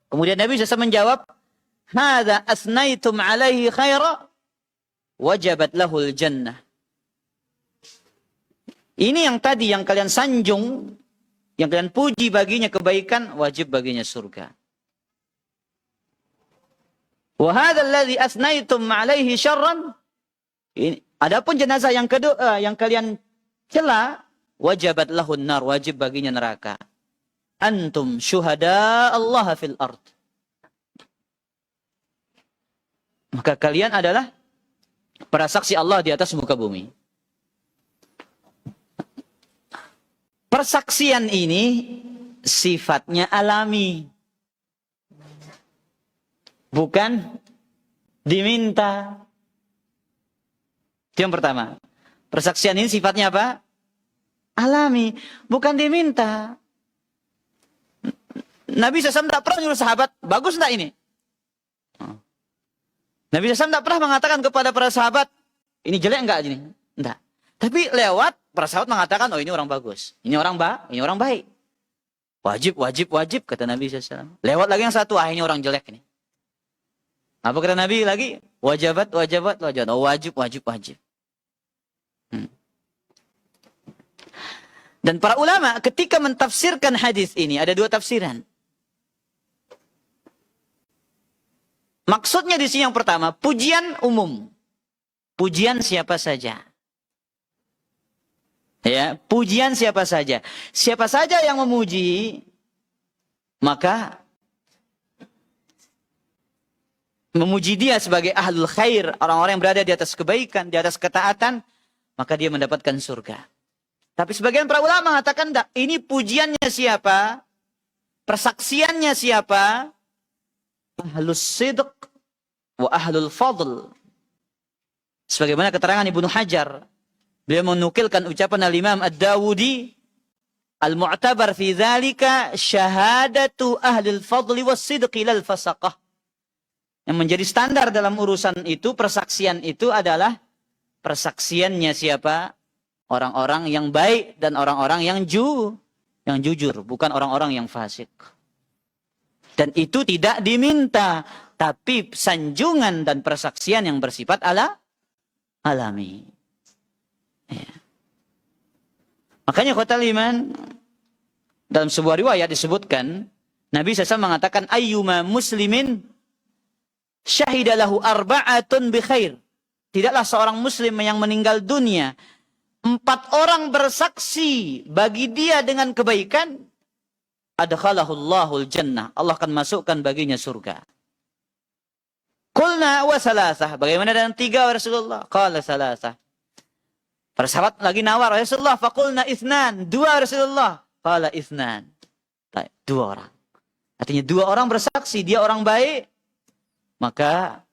Kemudian Nabi SAW menjawab, "Hadza asnaitum alaihi khaira, wajabat lahul jannah." Ini yang tadi yang kalian sanjung, yang kalian puji baginya kebaikan, wajib baginya surga. Wa hadzal ladzi asnaitum alaihi syarran, adapun jenazah yang kedua yang kalian cela, wajabat lahun nar, wajib baginya neraka. Antum syuhada Allah fil ard. Maka kalian adalah para saksi Allah di atas muka bumi. Persaksian ini sifatnya alami. Bukan diminta. Itu yang pertama. Persaksian ini sifatnya apa? Alami. Bukan diminta. Nabi SAW tidak pernah menyuruh sahabat, bagus tidak ini? Nabi SAW tidak pernah mengatakan kepada para sahabat, ini jelek enggak ini? Tidak. Tapi lewat, para sahabat mengatakan, oh ini orang bagus. Ini orang baik. Wajib, wajib, wajib, kata Nabi SAW. Lewat lagi yang satu, ini orang jelek ini. Apa kata Nabi lagi? Wajabat, wajabat, wajabat. Oh, wajib, wajib, wajib. Dan para ulama ketika mentafsirkan hadis ini ada dua tafsiran. Maksudnya di sini yang pertama, pujian umum. Pujian siapa saja. Ya, pujian siapa saja. Siapa saja yang memuji, maka memuji dia sebagai ahlul khair, orang-orang yang berada di atas kebaikan, di atas ketaatan, maka dia mendapatkan surga. Tapi sebagian para ulama mengatakan, ini pujiannya siapa? Persaksiannya siapa? Ahlus sidq wa ahlul fadl. Sebagaimana keterangan Ibnu Hajar, beliau menukilkan ucapan al-Imam Ad-Dawudi, al-mu'tabar fi dzalika syahadatu ahlil fadli was sidqi lal fasaqah. Yang menjadi standar dalam urusan itu, persaksian itu adalah persaksiannya siapa? Orang-orang yang baik dan orang-orang yang jujur, bukan orang-orang yang fasik. Dan itu tidak diminta, tapi sanjungan dan persaksian yang bersifat alami. Ya. Makanya khotal iman, dalam sebuah riwayat disebutkan, Nabi SAW mengatakan, ayyuma muslimin syahidalahu arba'atun bi khair. Tidaklah seorang muslim yang meninggal dunia, 4 orang bersaksi bagi dia dengan kebaikan, adkhalahullahul jannah, Allah akan masukkan baginya surga. Qulna wa salasah, bagaimana dengan 3 Rasulullah? Qala salasah. Para sahabat lagi nawar, Rasulullah, faqulna itsnan, 2 Rasulullah. Qala itsnan. 2 orang. Artinya 2 orang bersaksi, dia orang baik, maka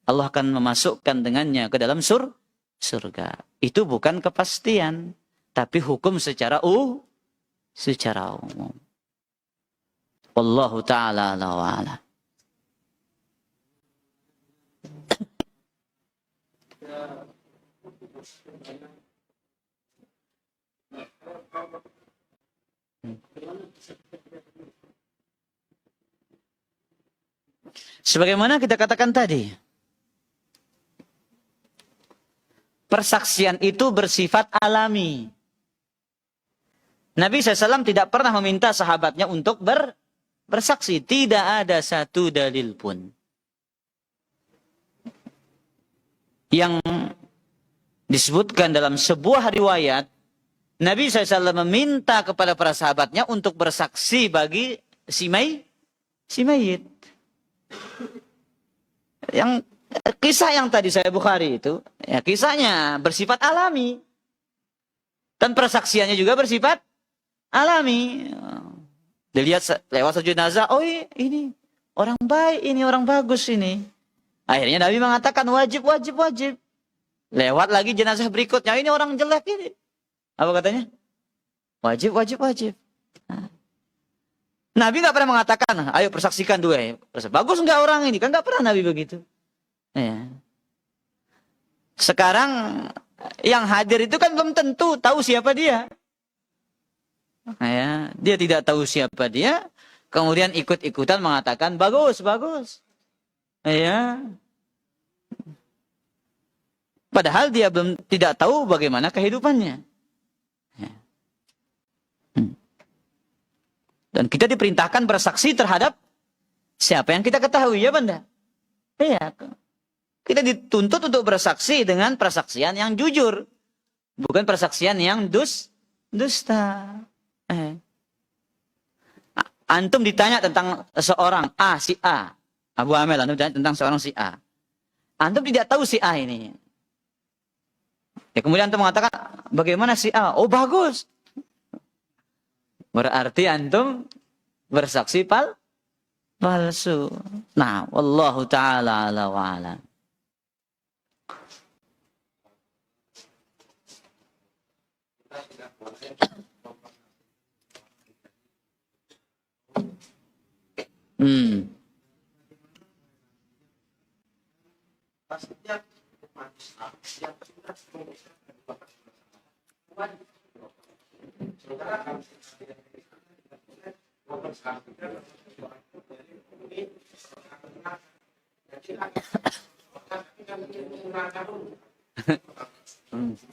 Allah akan memasukkan dengannya ke dalam surga. Itu bukan kepastian. Tapi hukum secara umum. Wallahu ta'ala ala wa ala. Sebagaimana kita katakan tadi, persaksian itu bersifat alami. Nabi SAW tidak pernah meminta sahabatnya untuk bersaksi. Tidak ada satu dalil pun yang disebutkan dalam sebuah riwayat Nabi SAW meminta kepada para sahabatnya untuk bersaksi bagi si mayit. Yang kisah yang tadi saya Bukhari itu, ya kisahnya bersifat alami. Dan persaksiannya juga bersifat alami. Dilihat lewat jenazah, oh ini orang baik, ini orang bagus ini. Akhirnya Nabi mengatakan wajib. Lewat lagi jenazah berikutnya, ini orang jelek ini. Apa katanya? Wajib. Nabi nggak pernah mengatakan, ayo persaksikan dua. Bagus nggak orang ini? Kan nggak pernah Nabi begitu. Ya. Sekarang yang hadir itu kan belum tentu tahu siapa dia. Ya, dia tidak tahu siapa dia, kemudian ikut-ikutan mengatakan bagus. Ya. Padahal dia belum tidak tahu bagaimana kehidupannya. Ya. Dan kita diperintahkan bersaksi terhadap siapa yang kita ketahui, ya Banda? Iya. Kita dituntut untuk bersaksi dengan persaksian yang jujur, bukan persaksian yang dusta. Antum ditanya tentang seorang si A. Abu Amel, antum ditanya tentang seorang si A. Antum tidak tahu si A ini. Ya kemudian antum mengatakan, bagaimana si A? Oh bagus. Berarti antum bersaksi palsu. Nah, wallahu ta'ala ala wa ala.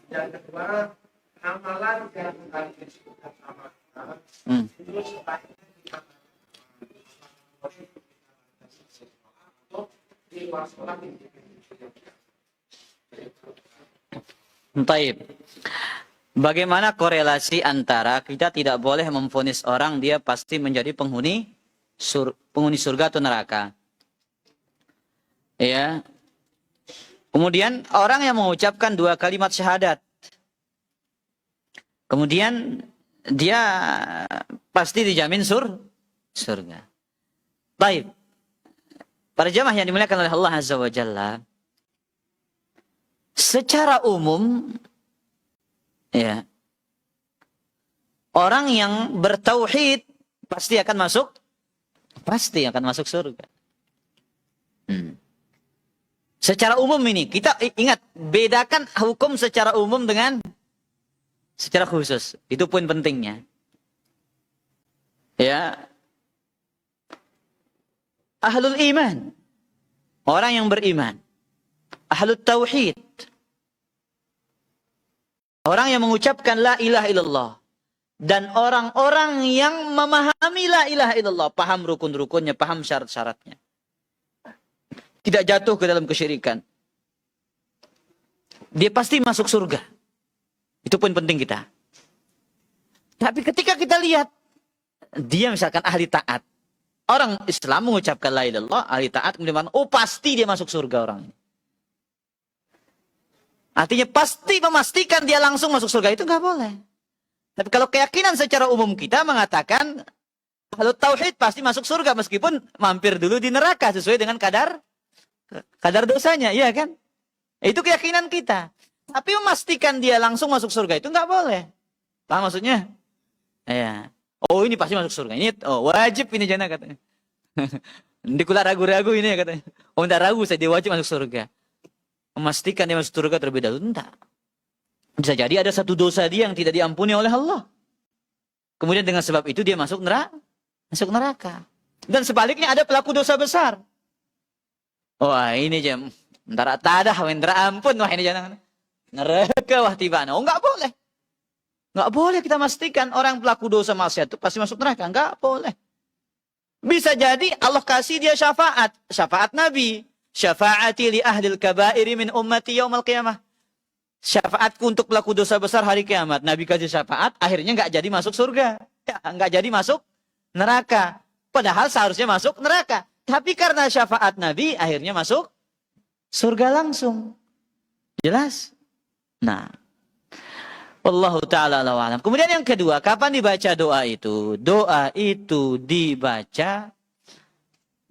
Yang kedua, amalan yang disebutkan sama itu supaya di luar sekolah. Taib. Bagaimana korelasi antara kita tidak boleh memvonis orang dia pasti menjadi penghuni surga atau neraka? Ya. Kemudian orang yang mengucapkan 2 kalimat syahadat, kemudian dia pasti dijamin surga. Baik. Para jamaah yang dimuliakan oleh Allah Azza wa Jalla, secara umum, ya, orang yang bertauhid pasti akan masuk surga. Secara umum ini, kita ingat, bedakan hukum secara umum dengan secara khusus. Itu poin pentingnya. Ya. Ahlul iman. Orang yang beriman. Ahlul tauhid. Orang yang mengucapkan la ilaha illallah. Dan orang-orang yang memahami la ilaha illallah. Paham rukun-rukunnya, paham syarat-syaratnya. Tidak jatuh ke dalam kesyirikan. Dia pasti masuk surga. Itu poin penting kita. Tapi ketika kita lihat, dia misalkan ahli taat. Orang Islam mengucapkan la ilaha illallah, ahli taat, kemudian pasti dia masuk surga orang ini. Artinya pasti memastikan dia langsung masuk surga, itu nggak boleh. Tapi kalau keyakinan secara umum kita mengatakan, kalau tauhid pasti masuk surga meskipun mampir dulu di neraka sesuai dengan kadar dosanya, iya kan? Itu keyakinan kita. Tapi memastikan dia langsung masuk surga itu nggak boleh. Paham maksudnya? Ya. Oh ini pasti masuk surga. Ini wajib ini jana katanya. Dikula ragu-ragu ini ya katanya. Oh enggak ragu saya dia wajib masuk surga. Memastikan dia masuk surga terlebih dahulu. Enggak. Bisa jadi ada satu dosa dia yang tidak diampuni oleh Allah. Kemudian dengan sebab itu dia masuk neraka. Masuk neraka. Dan sebaliknya ada pelaku dosa besar. Wah ini jam. Ntar tadah, wendra ampun. Wah ini jangan. Neraka wah tiba. Oh enggak boleh. Enggak boleh kita pastikan orang pelaku dosa maksiat itu pasti masuk neraka. Enggak boleh. Bisa jadi Allah kasih dia syafaat. Syafaat Nabi. Syafaati li ahlil kabairi min ummati yaumal qiyamah. Syafaatku untuk pelaku dosa besar hari kiamat. Nabi kasih syafaat, akhirnya nggak jadi masuk surga. Ya, nggak jadi masuk neraka. Padahal seharusnya masuk neraka. Tapi karena syafaat Nabi, akhirnya masuk surga langsung. Jelas? Nah. Wallahu ta'ala alam. Kemudian yang kedua, kapan dibaca doa itu? Doa itu dibaca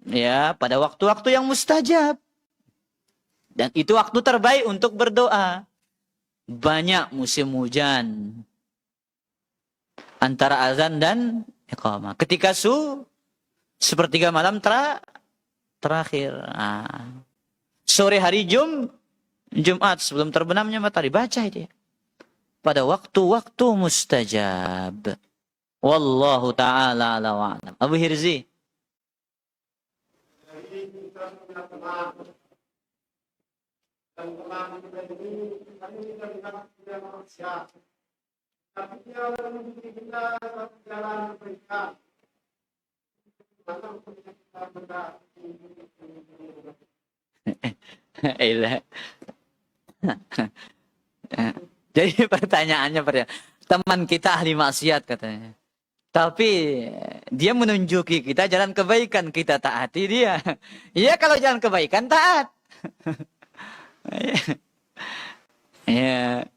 ya pada waktu-waktu yang mustajab. Dan itu waktu terbaik untuk berdoa. Banyak musim hujan. Antara azan dan iqamah. Ketika sepertiga malam terakhir. Nah. Sore hari Jumat sebelum terbenamnya matahari. Baca itu ya. Pada waktu-waktu mustajab. Wallahu ta'ala ala wa'alam. Abu Hirzi. Dan teman kita ini, kami tidak tidak manusia. Tapi dia mendidik kita satu jalan kebaikan. Mana untuk kita berdoa. Jadi pertanyaannya teman kita ahli maksiat katanya. Tapi dia menunjuki kita jalan kebaikan, kita taati dia. Iya kalau jalan kebaikan taat. Ya.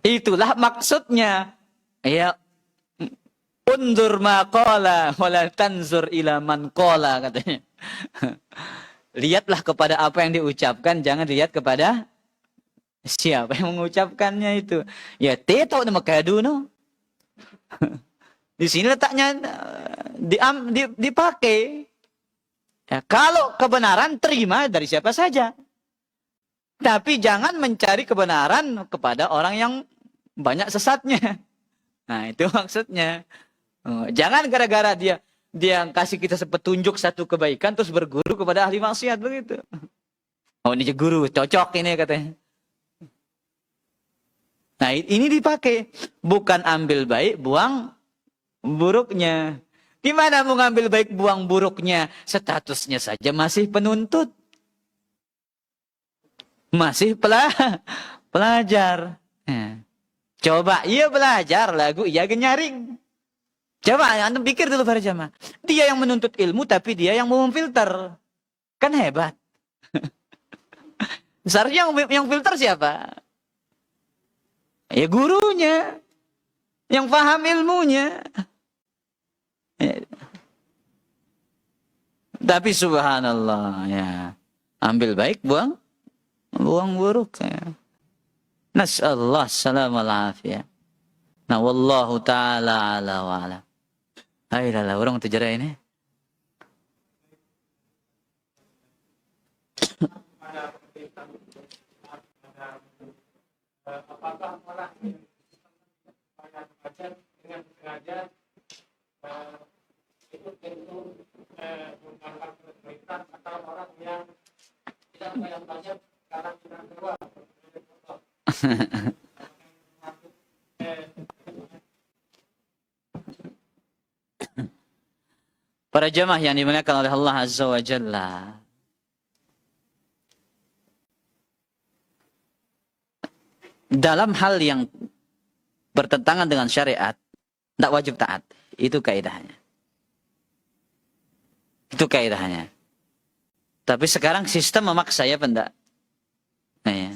Itulah maksudnya. Ya. Undur ma qala wala tanzur ila man qala katanya. Lihatlah kepada apa yang diucapkan, jangan lihat kepada siapa yang mengucapkannya itu. Ya tahu nama kadu no. Di sini letaknya dipakai. Ya, kalau kebenaran terima dari siapa saja. Tapi jangan mencari kebenaran kepada orang yang banyak sesatnya. Nah, itu maksudnya. Jangan gara-gara dia kasih kita petunjuk satu kebaikan terus berguru kepada ahli maksiat begitu. Oh, ini guru cocok ini katanya. Nah, ini dipakai. Bukan ambil baik, buang buruknya. Gimana mau ngambil baik, buang buruknya? Statusnya saja masih penuntut. Masih pelajar. Ya. Coba, iya belajar lagu, iya genyaring. Coba, anda pikir dulu para jamaah. Dia yang menuntut ilmu, tapi dia yang mau memfilter. Kan hebat. Seharusnya yang filter siapa? Ya gurunya. Yang paham ilmunya. Ya. Tapi subhanallah, ya. Ambil baik, buang buruk ya. Nas'allah salam al-afiyah. Nah wallahu ta'ala ala wa ala. Ayolah orang terjera ini. Apakah orang yang belajar dengan sengaja itu tentu mengangkat kebaikan atau orang yang tidak banyak belajar sekarang sudah keluar. Para jamaah yang dimuliakan oleh Allah Azza wa Jalla. Dalam hal yang bertentangan dengan syariat, tidak wajib taat. Itu kaidahnya. Itu kaidahnya. Tapi sekarang sistem memaksa ya pendak. Nah, ya.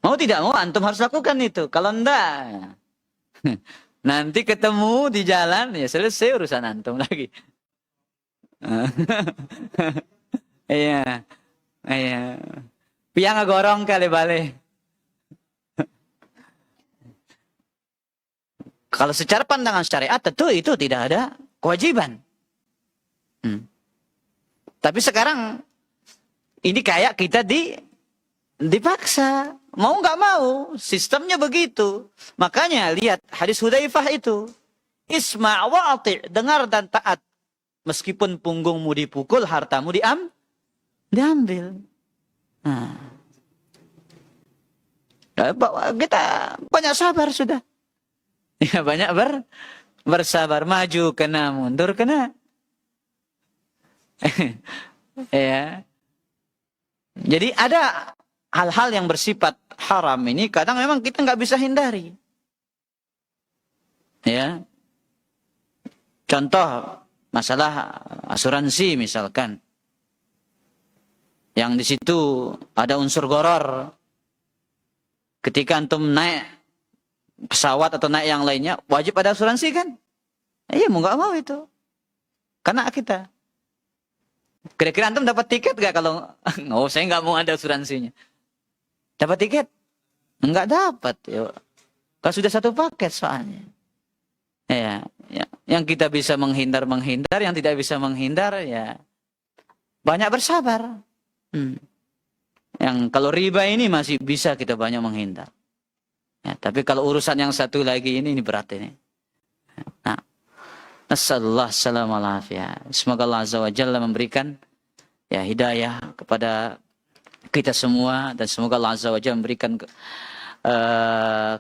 Mau tidak mau antum harus lakukan itu. Kalau enggak, nanti ketemu di jalan ya selesai urusan antum lagi. Iya. Iya. Piang ngagorong kali balik. Kalau secara pandangan syariat tentu itu tidak ada kewajiban. Tapi sekarang ini kayak kita dipaksa. Mau nggak mau, sistemnya begitu. Makanya lihat hadis Hudzaifah itu. Isma' wa ati', dengar dan taat. Meskipun punggungmu dipukul, hartamu diambil. Nah. Kita banyak sabar sudah. Ya, banyak bersabar. Maju kena, mundur kena. Ya. Jadi ada hal-hal yang bersifat haram ini kadang memang kita nggak bisa hindari. Ya. Contoh masalah asuransi misalkan. Yang di situ ada unsur gharar. Ketika antum naik pesawat atau naik yang lainnya, wajib ada asuransi kan? Iya, mau nggak mau itu. Karena kita. Kira-kira antum dapat tiket gak kalau, oh saya nggak mau ada asuransinya. Dapat tiket? Enggak dapat. Ya. Kalau sudah satu paket soalnya. Ya, yang kita bisa menghindar, yang tidak bisa menghindar, ya banyak bersabar. Yang kalau riba ini masih bisa kita banyak menghindar. Ya, tapi kalau urusan yang satu lagi ini berat ini. Nah, nasallallahu alaihi wasallam. Semoga Allah Azza wa Jalla memberikan ya hidayah kepada kita semua dan semoga Allah Azza wa Jalla memberikan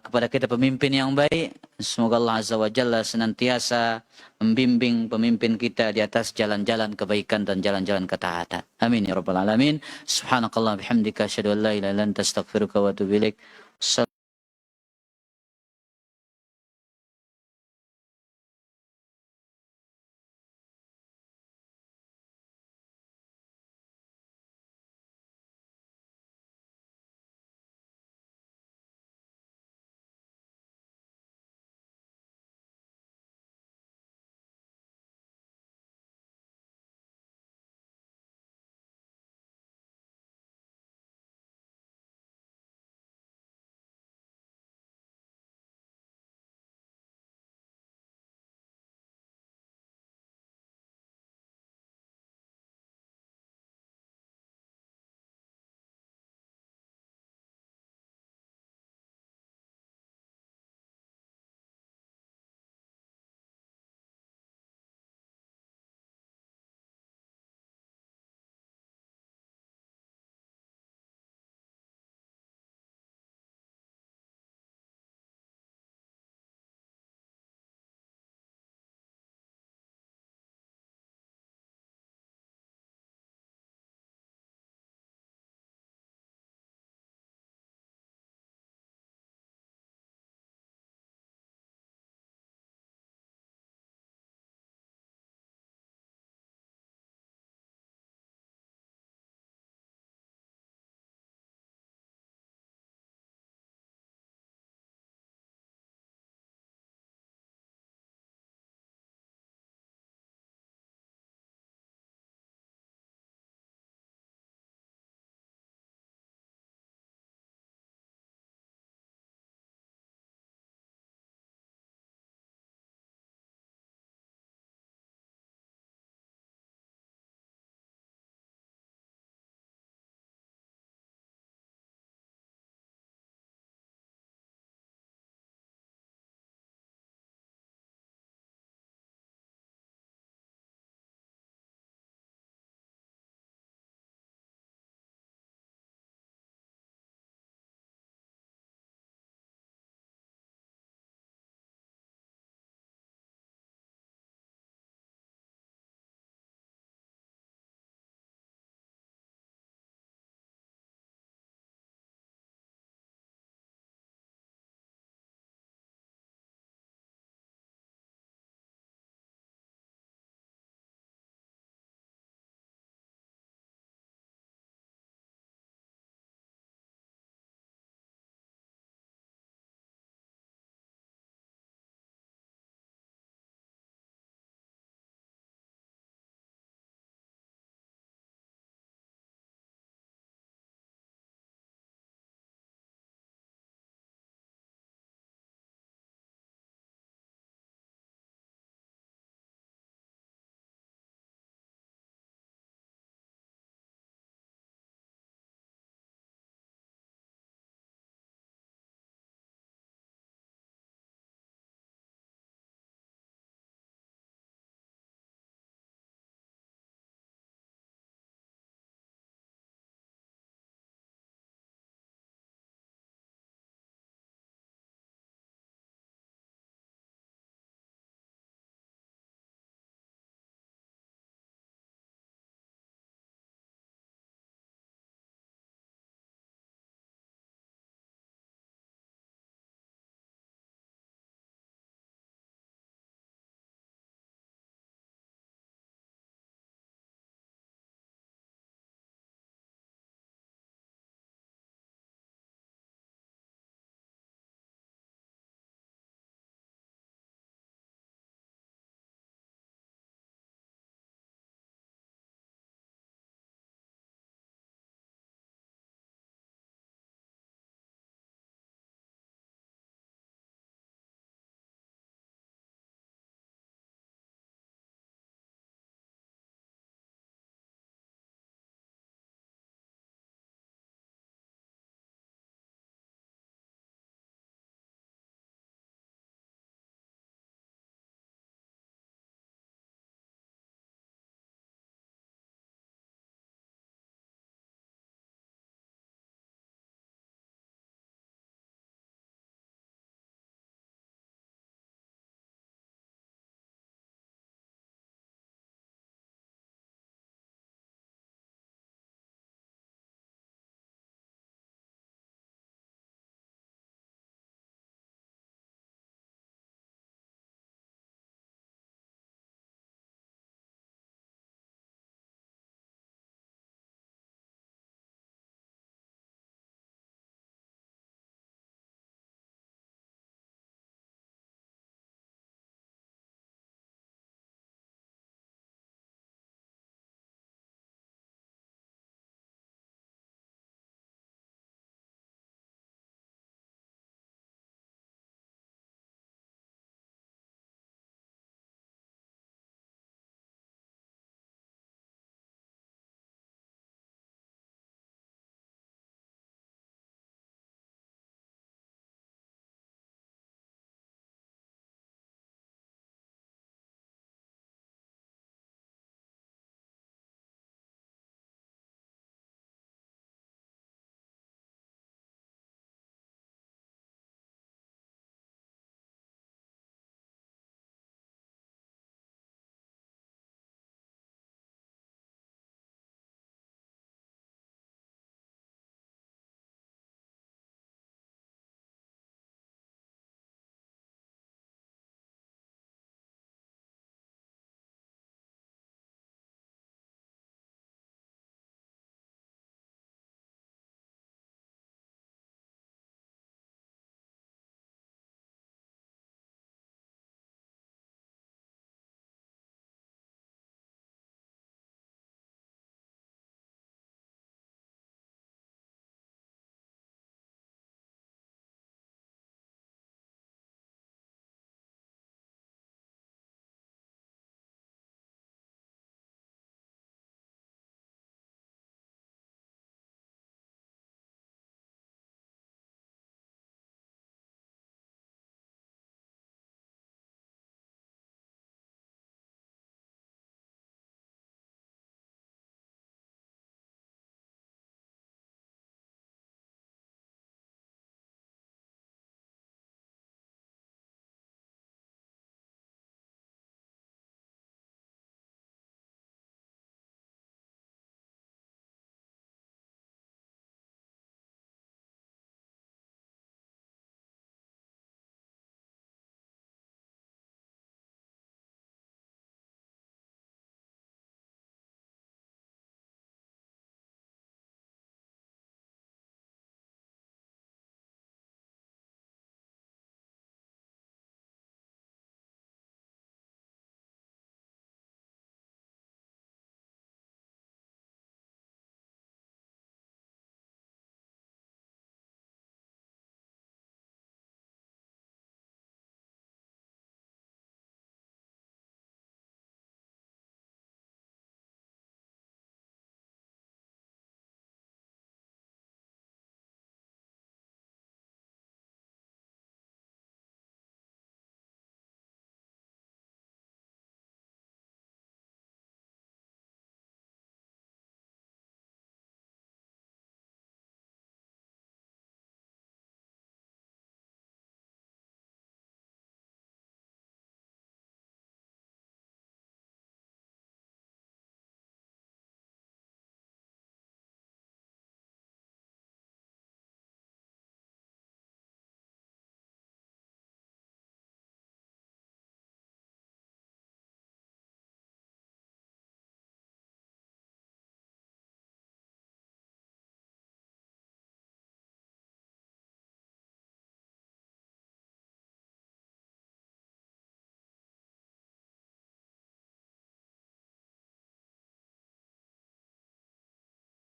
kepada kita pemimpin yang baik. Semoga Allah Azza wa Jalla senantiasa membimbing pemimpin kita di atas jalan-jalan kebaikan dan jalan-jalan ketaatan. Amin ya rabbal alamin. Subhanakallah bihamdika asyhadu an la ilaha illa anta astaghfiruka wa atubu ilaik.